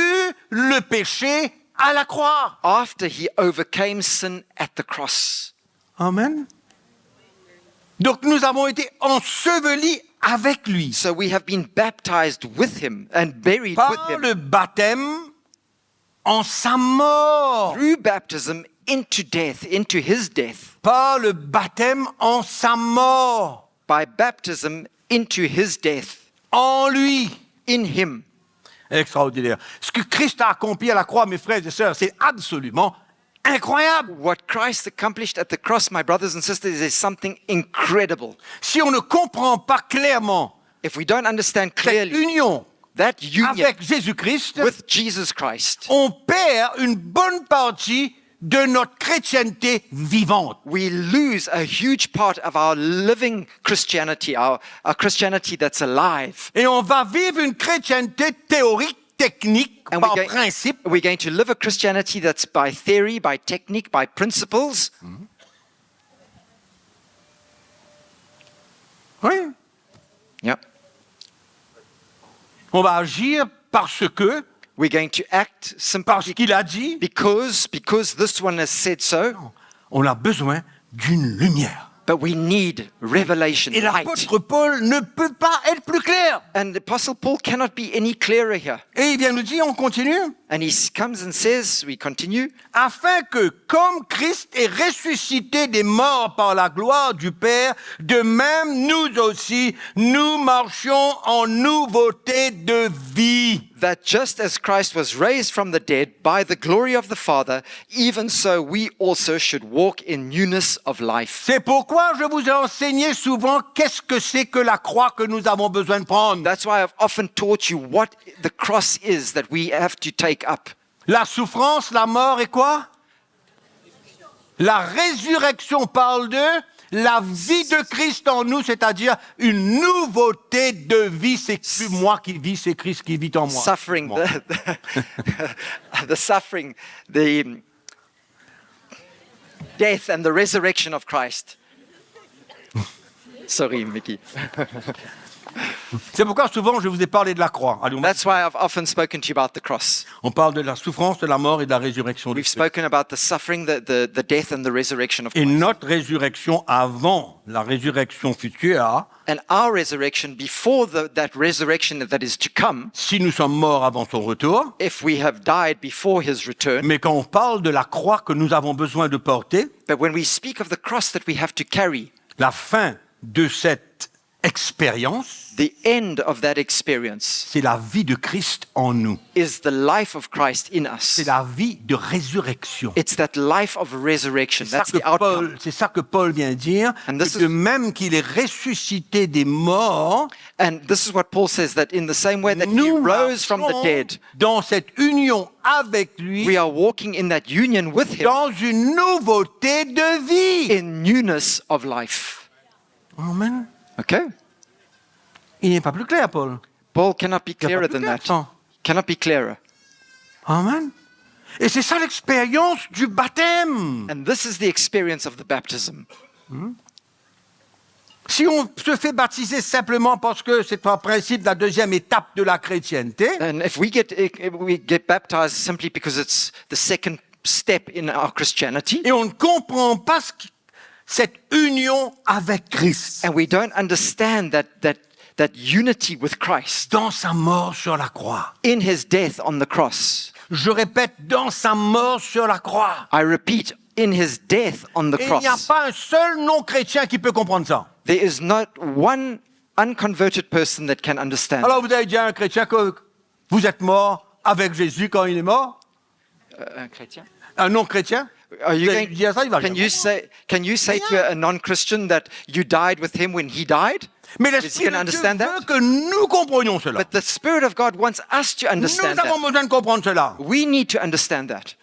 le péché à la croix. After he overcame sin at the cross. Amen. Donc nous avons été ensevelis avec lui So we have been baptized with him and buried with par him le baptême en sa mort. through baptism into death, into his death. Par le baptême en sa mort. By baptism into his death, En lui. in him. Extraordinaire. Ce que Christ a accompli à la croix, mes frères et sœurs, c'est absolument incroyable. What Christ accomplished at the cross, my brothers and sisters, is something incredible. Si on ne comprend pas clairement If we don't understand cette clearly union that union avec Jésus-Christ, with Jesus Christ, on perd une bonne partie de notre chrétienté vivante. we lose a huge part of our living Christianity, our Christianity that's alive. Et on va vivre une chrétienté théorique, technique, And par principe. we're going to live a Christianity that's by theory, by technique, by principles. Oui. Yeah. On va agir parce que, We're going to act parce simply qu'il a dit, because this one has said so, on a besoin d'une lumière. but we need revelation, Et light. l'apôtre Paul ne peut pas être plus clair. And the Apostle Paul cannot be any clearer here. Et il vient nous dire, on continue, And he comes and says, we continue, afin que, comme Christ est ressuscité des morts par la gloire du Père, de même nous aussi, nous marchions en nouveauté de vie. that just as Christ was raised from the dead by the glory of the Father, even so we also should walk in newness of life. C'est pourquoi je vous ai enseigné souvent qu'est-ce que c'est que la croix que nous avons besoin de prendre. That's why I've often taught you what the cross is that we have to take up. La souffrance, la mort et quoi? La résurrection parle de la vie de Christ en nous, c'est-à-dire une nouveauté de vie. C'est plus moi qui vis, c'est Christ qui vit en moi. Suffering, Bon. the suffering, the death and the resurrection of Christ. Sorry, Mickey. C'est pourquoi souvent je vous ai parlé de la croix. Allez, That's why I've often spoken to you about the cross. on parle de la souffrance, de la mort et de la résurrection de We've Christ. spoken about the suffering, the death and the resurrection of Et Christ. notre résurrection avant la résurrection future, And our resurrection before that resurrection that is to come, si nous sommes morts avant son retour, if we have died before his return. mais quand on parle de la croix que nous avons besoin de porter, But when we speak of the cross that we have to carry, la fin de cette expérience, the end of that experience c'est la vie de Christ en nous. is the life of Christ in us. C'est la vie de résurrection. It's that life of resurrection. That's the outcome. C'est ça que Paul vient dire. And this Que de is- même qu'il est ressuscité des morts, And this is what Paul says, that in the same way that he nous rose from the marchons dead, dans cette union avec lui, we are walking in that union with him dans une nouveauté de vie. in newness of life. Amen. Okay? Il n'est pas plus clair, Paul. Paul cannot be Il n'y a clearer pas plus than clair, that. ça. Cannot be clearer. Amen. Et c'est ça l'expérience du baptême. And this is the experience of the baptism. Si on se fait baptiser simplement parce que c'est en principe la deuxième étape de la chrétienté, And if we get baptized simply because it's the second step in our Christianity, et on ne comprend pas cette union avec Christ and we don't understand that unity with Christ dans sa mort sur la croix. in his death on the cross. Je répète, dans sa mort sur la croix. I repeat, in his death on the Et il n'y a cross. pas un seul non-chrétien qui peut comprendre ça. There is not one unconverted person that can understand. Alors vous avez dit à un chrétien que vous êtes mort avec Jésus quand il est mort? Un non-chrétien? Are you Vous allez going, dire ça, il va can rien you say to a non-Christian that you died with him when he died? Mais Is he l'Esprit going to de Dieu understand veut that? que nous comprenions cela. But the Spirit of God wants us to Nous understand avons that. besoin de comprendre cela. We need to understand that.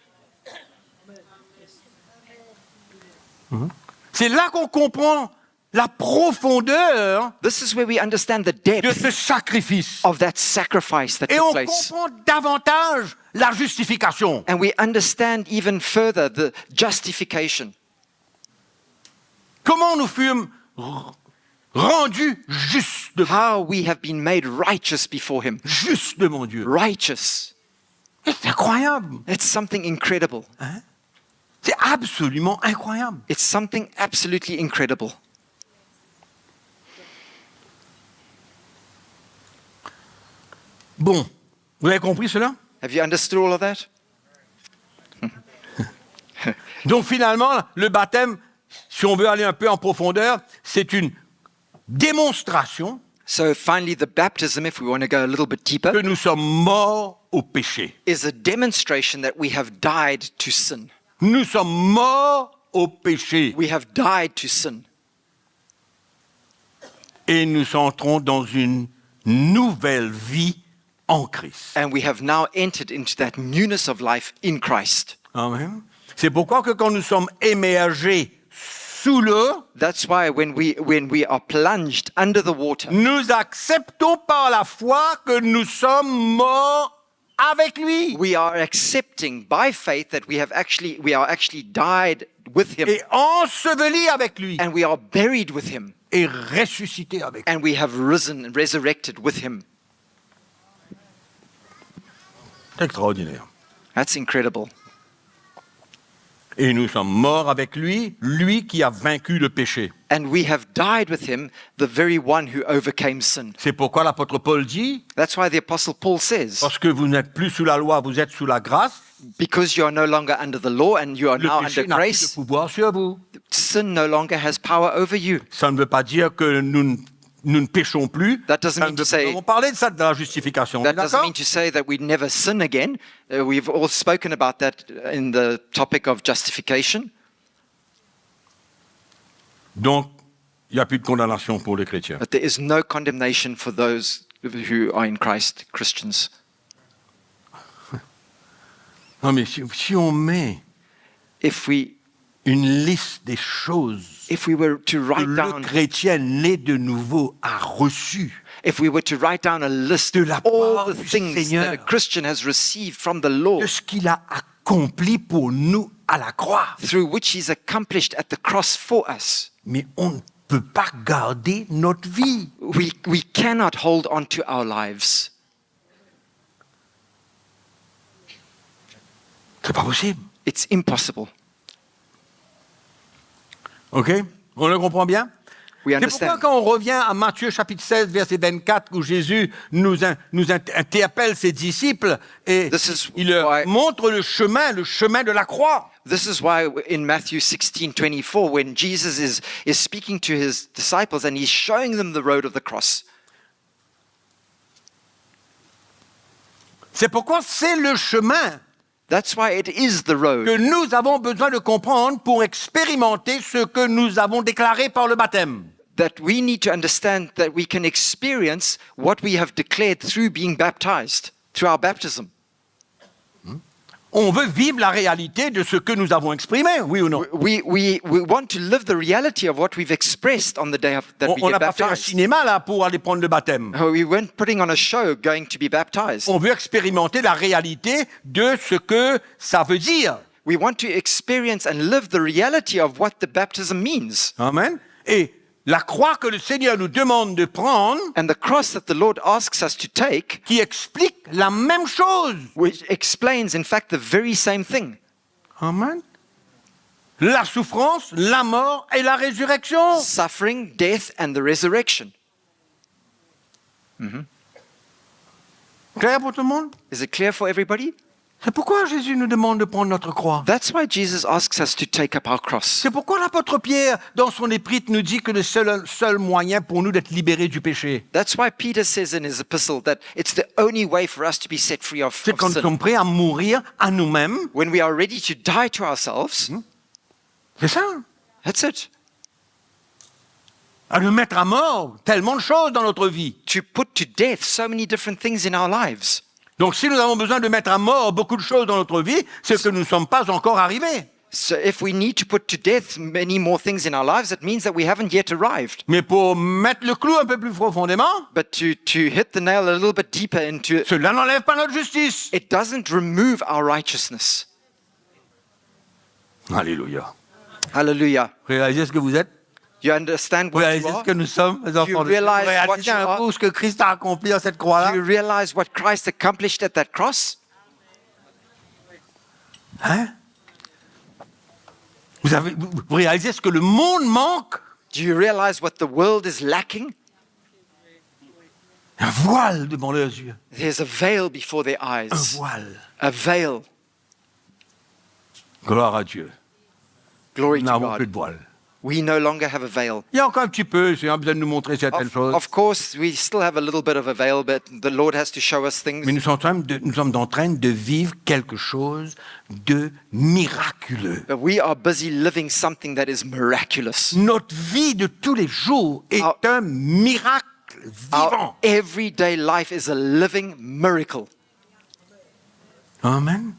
C'est là qu'on comprend la profondeur This is where we understand the de depth ce sacrifice. of that sacrifice that Et took on place. comprend davantage la justification. And we understand even further the justification. Comment nous fûmes rendus justes, how we have been made righteous before him. justes devant Dieu. Righteous. Et c'est incroyable. It's something incredible. C'est absolument incroyable. It's something absolutely incredible. Bon, vous avez compris cela? Have you understood all of that? Donc finalement, le baptême, si on veut aller un peu en profondeur, c'est une démonstration So finally, the baptism, if we want to go a little bit que deeper, nous sommes morts au péché. is a demonstration that we have died to sin. Nous sommes morts au péché We have died to sin. et nous entrons dans une nouvelle vie en Christ. And we have now entered into that newness of life in Christ. Amen. C'est pourquoi que quand nous sommes émergés sous l'eau, That's why when we are plunged under the water, nous acceptons par la foi que nous sommes morts avec lui we are accepting by faith that we are actually died with him, et ensevelis avec lui and we are buried with him, et ressuscités avec lui. and we have risen and resurrected with him. C'est extraordinaire. That's incredible. Et nous sommes morts avec lui, lui qui a vaincu le péché. And we have died with him, the very one who overcame sin. C'est pourquoi l'apôtre Paul dit, That's why the Apostle Paul says, parce que vous n'êtes plus sous la loi, vous êtes sous la grâce, because you are no longer under the law and you are le now péché under n'a plus de grace, pouvoir sur vous. sin no longer has power over you. Ça ne veut pas dire que nous ne péchons plus. That doesn't Ça mean ne to veut pas- say- on va parler de ça, de la justification. That doesn't D'accord? mean to say that we never sin again. We've all spoken about that in the topic of justification. Donc, il n'y a plus de condamnation pour les chrétiens. But there is no condemnation for those who are in Christ, Christians. Non, mais si on met If we une liste des choses were to que write le down, chrétien né de nouveau a reçues, if we were to write down a list de of la all part the du things Seigneur, that a Christian has received from the Lord, de ce qu'il a accompli pour nous à la croix. through which he's accomplished at the cross for us, Mais on ne peut pas garder notre vie. we cannot hold on to our lives. C'est pas possible. It's impossible. OK? On le comprend bien? We C'est pourquoi understand. quand on revient à Matthieu chapitre 16, verset 24, où Jésus nous interpelle ses disciples et This is il leur why- montre le chemin de la croix. This is why in Matthew 16:24, when Jesus is speaking to his disciples and he's showing them the road of the cross, C'est pourquoi c'est le chemin that's why it is the road que nous avons besoin de comprendre pour expérimenter ce que nous avons déclaré par le baptême. that we need to understand, that we can experience what we have declared through being baptized, through our baptism. On veut vivre la réalité de ce que nous avons exprimé, oui ou non? We want to live the reality of what we've expressed on the day that we On get n'a pas fait un baptized. cinéma là pour aller prendre le baptême. We weren't putting on a show going to be baptized. On veut expérimenter la réalité de ce que ça veut dire. We want to experience and live the reality of what the baptism means. Amen. Et la croix que le Seigneur nous demande de prendre, And the cross that the Lord asks us to take, qui explique la même chose. which explains, in fact, the very same thing. Amen. La souffrance, la mort et la résurrection. Suffering, death, and the resurrection. Clair pour tout le monde? Is it clear for everybody? C'est pourquoi Jésus nous demande de prendre notre croix. That's why Jesus asks us to take up our cross. C'est pourquoi l'apôtre Pierre, dans son épître, nous dit que le seul moyen pour nous d'être libérés du péché, That's why Peter says in his epistle that it's the only way for us to be set free of c'est quand nous sin. sommes prêts à mourir à nous-mêmes. When we are ready to die to ourselves, C'est ça. that's it. À nous mettre à mort tellement de choses dans notre vie. To put to death so many different things in our lives. Donc si nous avons besoin de mettre à mort beaucoup de choses dans notre vie, c'est que nous ne sommes pas encore arrivés. So if we need to put to death many more things in our lives, it means that we haven't yet arrived. Mais pour mettre le clou un peu plus profondément, But to hit the nail a little bit deeper into it, cela n'enlève pas notre justice. it doesn't remove our righteousness. Alléluia. Hallelujah. Réalisez ce que vous êtes. You understand Vous what réalisez you ce are? que nous sommes, les enfants de Dieu? Vous realize what réalisez you un are? peu ce que Christ a accompli à cette croix-là? Do you realize what Christ accomplished at that cross? Hein? Vous réalisez ce que le monde manque? Do you realize what the world is lacking? Un voile devant leurs yeux. There's a veil before their Un eyes. voile. A veil. Gloire à Dieu. Glory Nous to n'avons plus God. de voile. We no longer have a veil. Il y a encore un petit peu, c'est besoin de nous montrer certaines choses. Of course, we still have a little bit of a veil, but the Lord has to show us things. Mais nous sommes en train de vivre quelque chose de miraculeux. But we are busy living something that is miraculous. Notre vie de tous les jours est un miracle Our vivant. everyday life is a living miracle. Amen.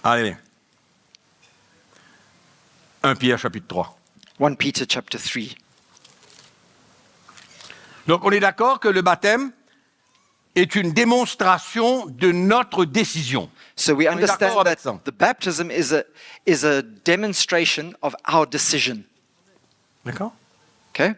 Allez. 1 Pierre chapitre 3. 1 Peter chapter 3. Donc on est d'accord que le baptême est une démonstration de notre décision. So we On est d'accord understand avec that ça. the baptism is a demonstration of our decision. D'accord? Okay?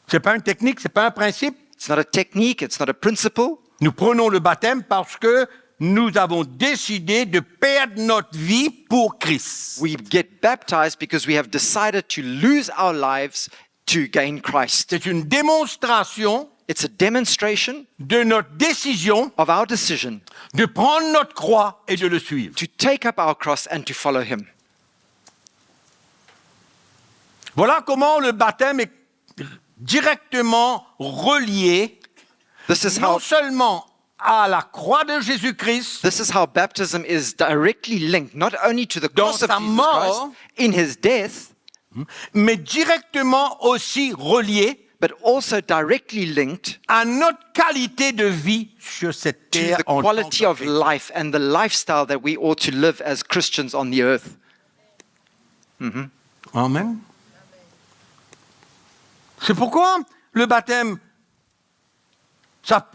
C'est pas une technique, c'est pas un principe. It's not a technique, it's not a principle. Nous prenons le baptême parce que nous avons décidé de perdre notre vie pour Christ. We get baptized because we have decided to lose our lives to gain Christ. C'est une démonstration It's a demonstration de notre décision of our decision de prendre notre croix et de le suivre. to take up our cross and to follow Him. Voilà comment le baptême est directement relié This is non how seulement à la croix de Jésus-Christ, baptism is directly linked not only to the Dans cross of sa Jesus mort, Christ in His death, mais directement aussi relié but also directly linked à notre qualité de vie sur cette to terre the en tant quality que of chrétien. life and the lifestyle that we ought to live as Christians on the earth. Amen. C'est pourquoi le baptême, ça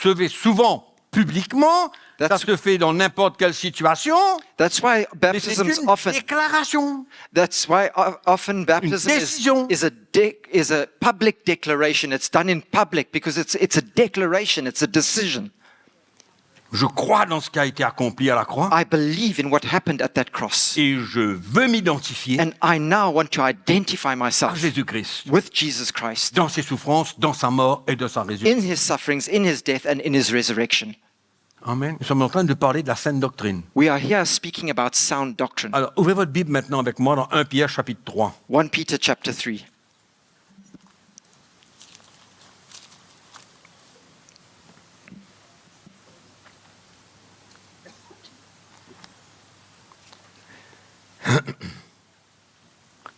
se fait souvent publiquement, ça That's- se fait dans n'importe quelle situation, That's why mais c'est baptism une often déclaration. often baptism décision. is a public declaration. It's done in public because it's a declaration, it's a decision. Je crois dans ce qui a été accompli à la croix I believe in what happened at that cross. et je veux m'identifier And I now want to identify à myself Jésus-Christ with Jesus Christ dans ses souffrances, dans sa mort et dans sa résurrection. in His sufferings, in His death, and in His resurrection. Amen. Nous sommes en train de parler de la sainte doctrine. We are here speaking about sound doctrine. Alors, ouvrez votre Bible maintenant avec moi dans 1 Pierre chapitre 3. 1 Peter chapter 3.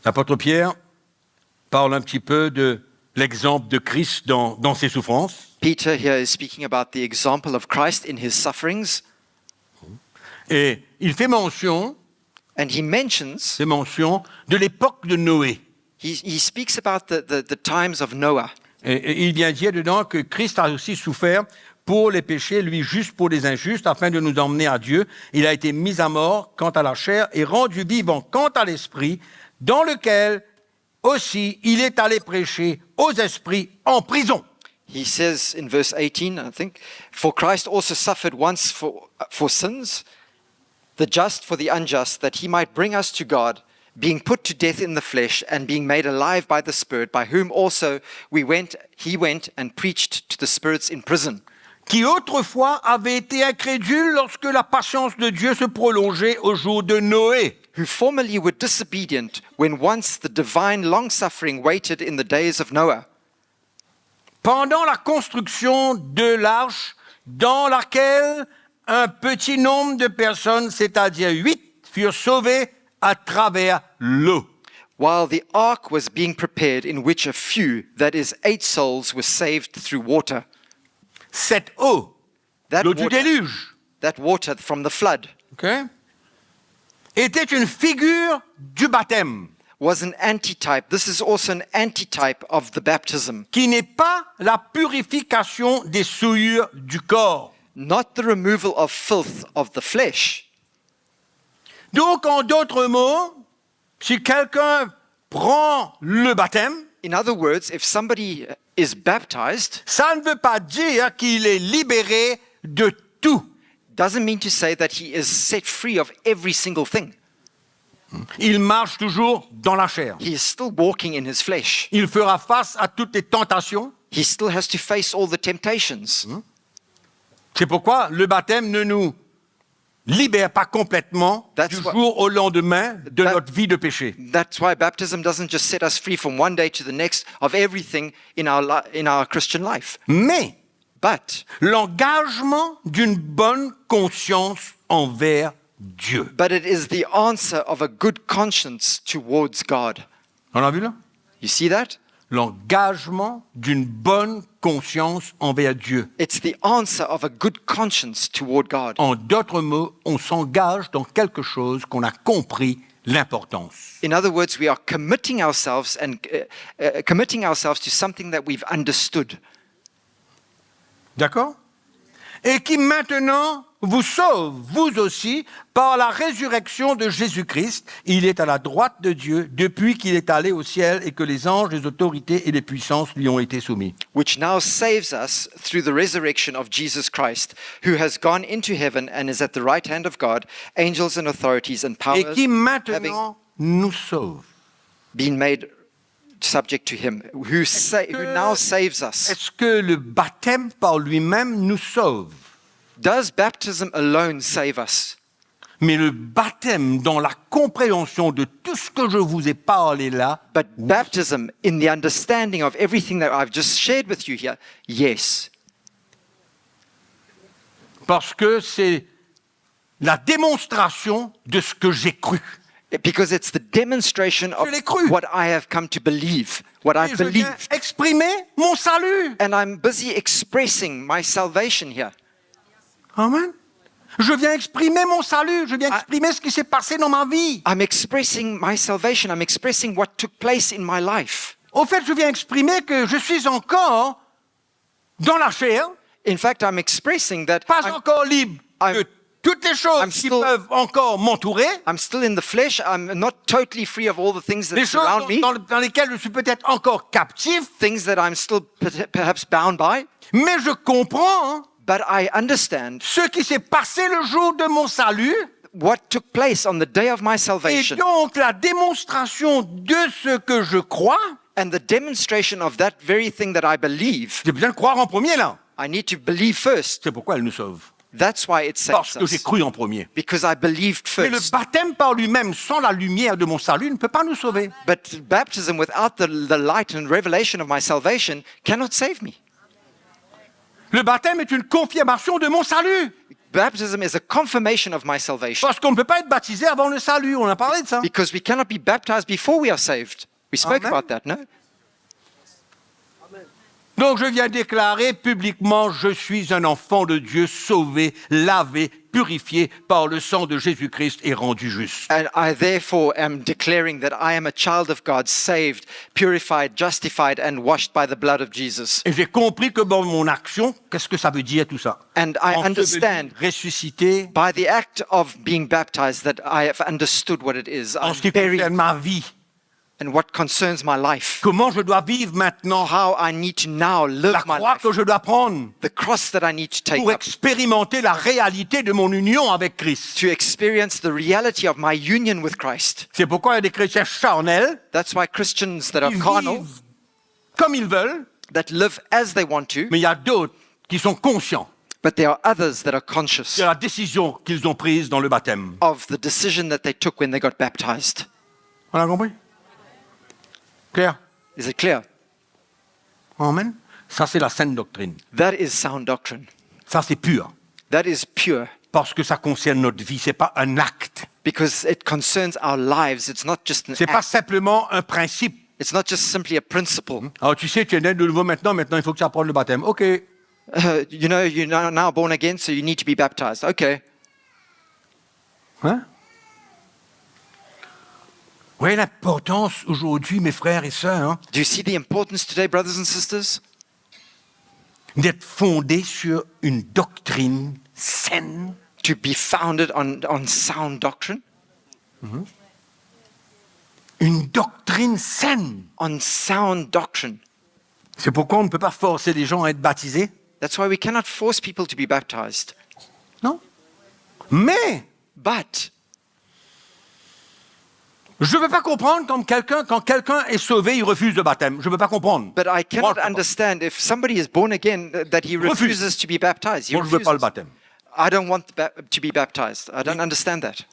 L'apôtre Pierre parle un petit peu de l'exemple de Christ dans ses souffrances. Peter here is speaking about the example of Christ in His sufferings, Et il fait mention and he mentions, de l'époque de Noé. he speaks about the times of Noah. Et il vient dire dedans que Christ a aussi souffert pour les péchés, lui juste pour les injustes, afin de nous emmener à Dieu. Il a été mis à mort quant à la chair et rendu vivant quant à l'esprit, dans lequel aussi il est allé prêcher aux esprits en prison. He says in verse 18, I think, "For Christ also suffered once for sins, the just for the unjust, that He might bring us to God, being put to death in the flesh and being made alive by the Spirit, by whom also He went and preached to the spirits in prison, Qui autrefois avait été incrédule lorsque la patience de Dieu se prolongeait au jour de Noé. who formerly were disobedient when once the divine long-suffering waited in the days of Noah, Pendant la construction de l'arche, dans laquelle un petit nombre de personnes, c'est-à-dire 8, furent sauvées à travers l'eau. while the ark was being prepared, in which a few, that is 8 souls, were saved through water." Cette eau, That l'eau du water, déluge, that water from the flood ok, était une figure du baptême, was an antitype. This is also an antitype of the baptism, qui n'est pas la purification des souillures du corps, not the removal of filth of the flesh, Donc, en d'autres mots, si quelqu'un prend le baptême, In other words, if somebody is baptized, ça ne veut pas dire qu'il est libéré de tout. doesn't mean to say that he is set free of every single thing. Il marche toujours dans la chair. He is still walking in his flesh. Il fera face à toutes les tentations. He still has to face all the temptations. C'est pourquoi le baptême ne nous libère pas complètement That's du what- jour au lendemain de That- notre vie de péché. That's why baptism doesn't just set us free from one day to the next of everything in our Christian life. Mais But l'engagement d'une bonne conscience envers Dieu. it is the answer of a good conscience towards God. On l'a vu là? You see that? L'engagement d'une bonne conscience envers Dieu. It's the answer of a good conscience toward God. En d'autres mots, on s'engage dans quelque chose qu'on a compris l'importance. In other words, we are committing ourselves to something that we've understood. D'accord? Et qui maintenant vous sauve, vous aussi, par la résurrection de Jésus-Christ. Il est à la droite de Dieu depuis qu'il est allé au ciel et que les anges, les autorités et les puissances lui ont été soumis. Which now saves us through the resurrection of Jesus Christ, who has gone into heaven and is at the right hand of God, angels and authorities and Et powers qui maintenant nous sauve. been made subject to him, who now saves us. Est-ce que le baptême par lui-même nous sauve? Does baptism alone save us? Mais le baptême dans la compréhension de tout ce que je vous ai parlé là, But baptism in the understanding of everything that I've just shared with you here, yes. parce que c'est la démonstration de ce que j'ai cru. Because it's the demonstration of Je l'ai cru. what I have come to believe, what I Et je viens believe. exprimer mon salut. And I'm busy expressing my salvation here. Amen. Je viens exprimer mon salut. Je viens exprimer ce qui s'est passé dans ma vie. I'm expressing my salvation. I'm expressing what took place in my life. Au fait, je viens exprimer que je suis encore dans la chair, In fact, I'm expressing that pas encore libre de toutes les choses qui still- peuvent encore m'entourer, I'm still in the flesh. I'm not totally free of all the things that les choses surround me, dans lesquelles je suis peut-être encore captif, things that I'm still perhaps bound by. mais je comprends But I understand ce qui s'est passé le jour de mon salut. what took place on the day of my Et salvation. donc, la démonstration de ce que je crois, And the demonstration of that very thing that I believe, j'ai besoin de croire en premier là. I need to believe first. C'est pourquoi elle nous sauve. That's why it Parce saves que j'ai us. cru en premier. Because I believed Mais le first. baptême par lui-même, sans la lumière de mon salut, ne peut pas nous sauver. But baptism without the light and revelation of my salvation cannot save me. Le baptême est une confirmation de mon salut. Baptism is a confirmation of my salvation. Parce qu'on ne peut pas être baptisé avant le salut. On a parlé de ça. Because we cannot be baptized before we are saved. We spoke Amen. about that, no? Donc je viens déclarer publiquement, je suis un enfant de Dieu, sauvé, lavé, purifié par le sang de Jésus-Christ et rendu juste. And I therefore am declaring that I am a child of God, saved, purified, justified, and washed by the blood of Jesus. Et j'ai compris que dans mon action, qu'est-ce que ça veut dire tout ça? And I Enseveli, understand ressuscité, by the act of being baptized that I have understood what it is. en I'm ce qui buried concerne ma vie. and what concerns my life. Comment je dois vivre maintenant? How I need to now live La my croix life. que je dois prendre The cross that I need to take pour up expérimenter la réalité de mon union avec Christ. to experience the reality of my union with Christ. C'est pourquoi il y a des chrétiens charnels That's why Christians that are qui carnal, vivent comme ils veulent, that live as they want to, mais il y a d'autres qui sont conscients but there are others that are conscious de la décision qu'ils ont prise dans le baptême. of the decision that they took when they got baptized. On a compris? Claire? Is it clear? Amen. Ça, c'est la saine doctrine. That is sound doctrine. Ça, c'est pur. That is pure Parce que ça concerne notre vie. C'est pas un acte. because it concerns our lives. It's not just an C'est pas act. simplement un principe. It's not just simply a principle. Alors, tu sais, tu es né de nouveau maintenant. Maintenant, il faut que tu apprennes le baptême. OK. You know, you're now born again, so you need to be baptized. Okay. Hein? Vous voyez l'importance aujourd'hui, mes frères et sœurs, hein, Do you see the importance today, brothers and sisters? d'être fondé sur une doctrine saine, To be founded on sound doctrine, Une doctrine saine. on sound doctrine. C'est pourquoi on ne peut pas forcer les gens à être baptisés. That's why we cannot force people to be baptized. Non. Mais But je ne peux pas comprendre quand quelqu'un est sauvé, il refuse le baptême. Je ne peux pas comprendre. But I Moi, cannot je peux pas. understand if somebody is born again that he Refuse. refuses to be baptized. He Moi, je ne veux pas le refuses. baptême. I don't want to be baptized. I don't understand that.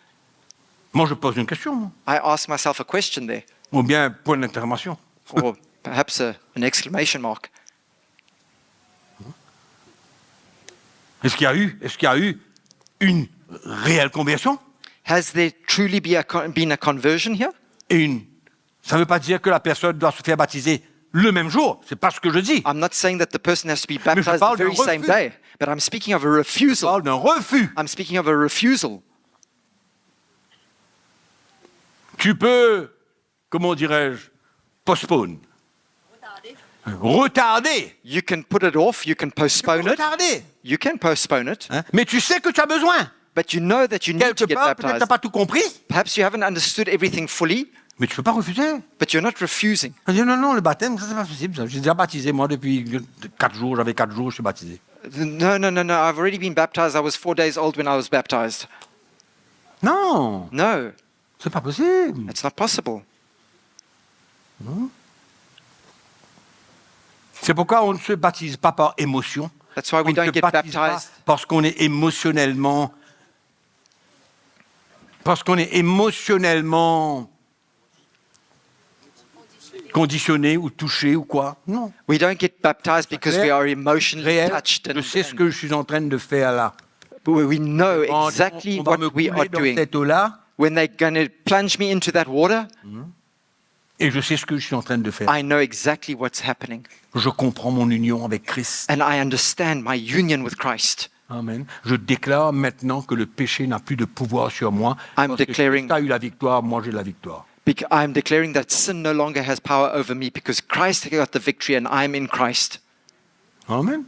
Moi, je pose une question. Moi. I ask myself a question there, Ou bien point d'interrogation. or perhaps an exclamation mark. Est-ce qu'il y a eu une réelle conversion? Has there truly been a conversion here? Ça ne veut pas dire que la personne doit se faire baptiser le même jour. C'est pas ce que je dis. I'm not saying that the person has to be baptized the parle d'un very same refus. day, but I'm speaking of a Je refusal. parle d'un refus. I'm speaking of a refusal. Tu peux, comment dirais-je, postpone. Retarder. You can put it off, you can postpone it, Retarder. you can postpone it, Hein? Mais tu sais que tu as besoin. but you know that you need Quelque to get part, peut-être tu n'as baptized. pas tout compris, Perhaps you haven't understood everything fully, mais tu ne peux pas refuser. but you're not refusing. On dit non, le baptême, ça c'est pas possible. ça. J'ai déjà baptisé, moi, depuis 4 jours. J'avais 4 jours, je suis baptisé. No, I've already been baptized. I was 4 days old when I was baptized. Non, No, c'est pas possible. it's not possible. C'est pourquoi on ne se baptise pas par émotion. That's why On we ne don't se get baptise pas baptized. parce qu'on est émotionnellement conditionné ou touché ou quoi. Non. We don't get baptized because we are emotionally Réel, touched. je sais ce que je suis en train de faire là. We know Quand exactly on va what me we are couler dans doing. cette eau-là, When they're going to plunge me into that water, et je sais ce que je suis en train de faire. I know exactly what's happening. Je comprends mon union avec Christ. And I understand my union with Christ. Amen. Je déclare maintenant que le péché n'a plus de pouvoir sur moi. I'm Parce que declaring- Christ a eu la victoire, moi j'ai la victoire. I'm declaring that sin no longer has power over me because Christ got the victory and I'm in Christ. Amen.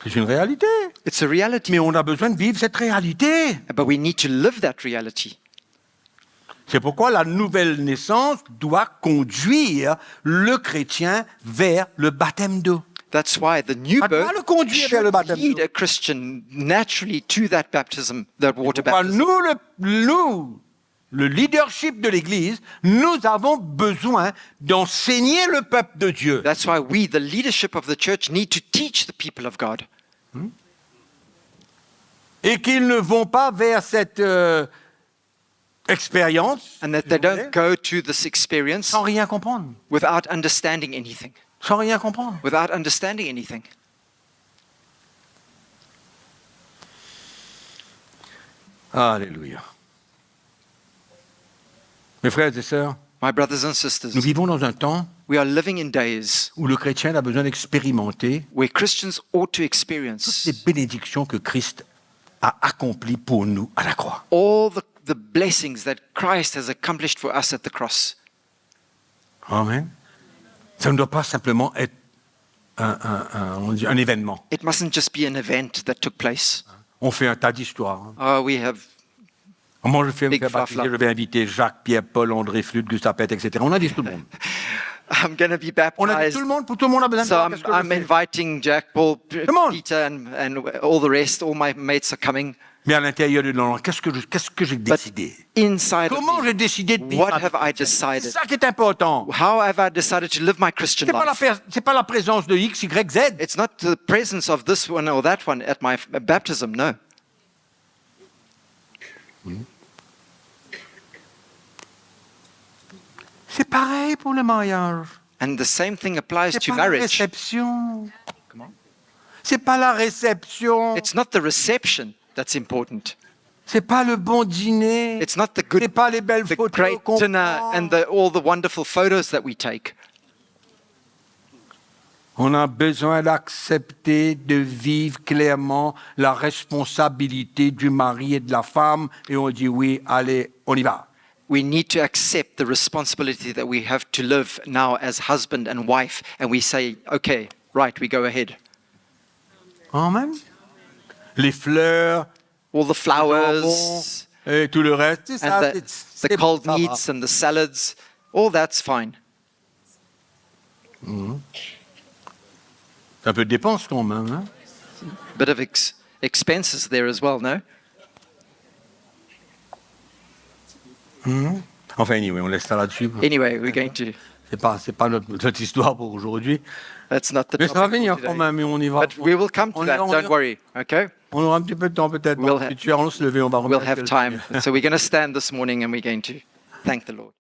C'est une réalité. It's a reality, Mais on a besoin de vivre cette réalité. but we need to live that reality. C'est pourquoi la nouvelle naissance doit conduire le chrétien vers le baptême d'eau. That's why the new Ah, birth doit le conduire vers le should baptême lead d'eau. a Christian naturally to that baptism, that water Pourquoi baptism. nous, le leadership de l'Église, nous avons besoin d'enseigner le peuple de Dieu. That's why we, the leadership of the church, need to teach the people of God. Et qu'ils ne vont pas vers cette expérience And that they don't go to this experience sans rien comprendre. without understanding anything. Sans rien comprendre. Without understanding anything. Alléluia. Mes frères et sœurs, My brothers and sisters, nous vivons dans un temps we are living in days où le chrétien a besoin d'expérimenter where Christians ought to toutes les experience bénédictions que Christ a accomplies pour nous à la croix. all the blessings that Christ has accomplished for us at the cross. Amen. Ça ne doit pas simplement être un événement. It mustn't just be an event that took place. On fait un tas d'histoires. Oh, we have Moi, je Big faire baptiser, flafla. je vais inviter Jacques, Pierre, Paul, André, Flûte, Gustave, etc. On invite tout le monde. I'm going to be On invite baptized. tout le monde, tout le monde a besoin de So savoir I'm, qu'est-ce que je I'm fais. inviting Jack, Paul, Come on. Peter, and all the rest. All my mates are coming. Mais à l'intérieur de l'an, qu'est-ce que j'ai décidé? Inside of Comment me, j'ai décidé de vivre what ma vie? have I C'est decided? ça qui est important. How have I decided to live my Christian life? C'est pas la présence de X, Y, Z. It's not the presence of this one or that one at my baptism, no. C'est pareil pour le mariage. And the same thing applies C'est to pas la marriage. réception. C'est pas la réception. It's not the reception that's important. C'est pas le bon dîner. It's not the C'est good, pas les belles the photos great qu'on dinner prend. and all the wonderful photos that we take. On a besoin d'accepter de vivre clairement la responsabilité du mari et de la femme et on dit oui, allez, on y va. We need to accept the responsibility that we have to live now as husband and wife, and we say, okay, right, we go ahead. Amen. Les fleurs, All the flowers, Et tout le reste, c'est ça. and the cold ça va. meats and the salads, all that's fine. C'est un peu de dépense quand même. Hein? Bit of expenses there as well, no? Enfin, anyway, on laisse ça là-dessus. Anyway, we're going to. C'est pas notre histoire pour aujourd'hui. That's not the Mais ça va topic for venir today. quand même et on y va. But we will come to On- that, on- don't worry, okay? On aura un petit peu de temps peut-être dans We'll le ha- futur. Allons se lever, on va We'll remercier have le time. Seigneur. So we're going to stand this morning and we're going to thank the Lord.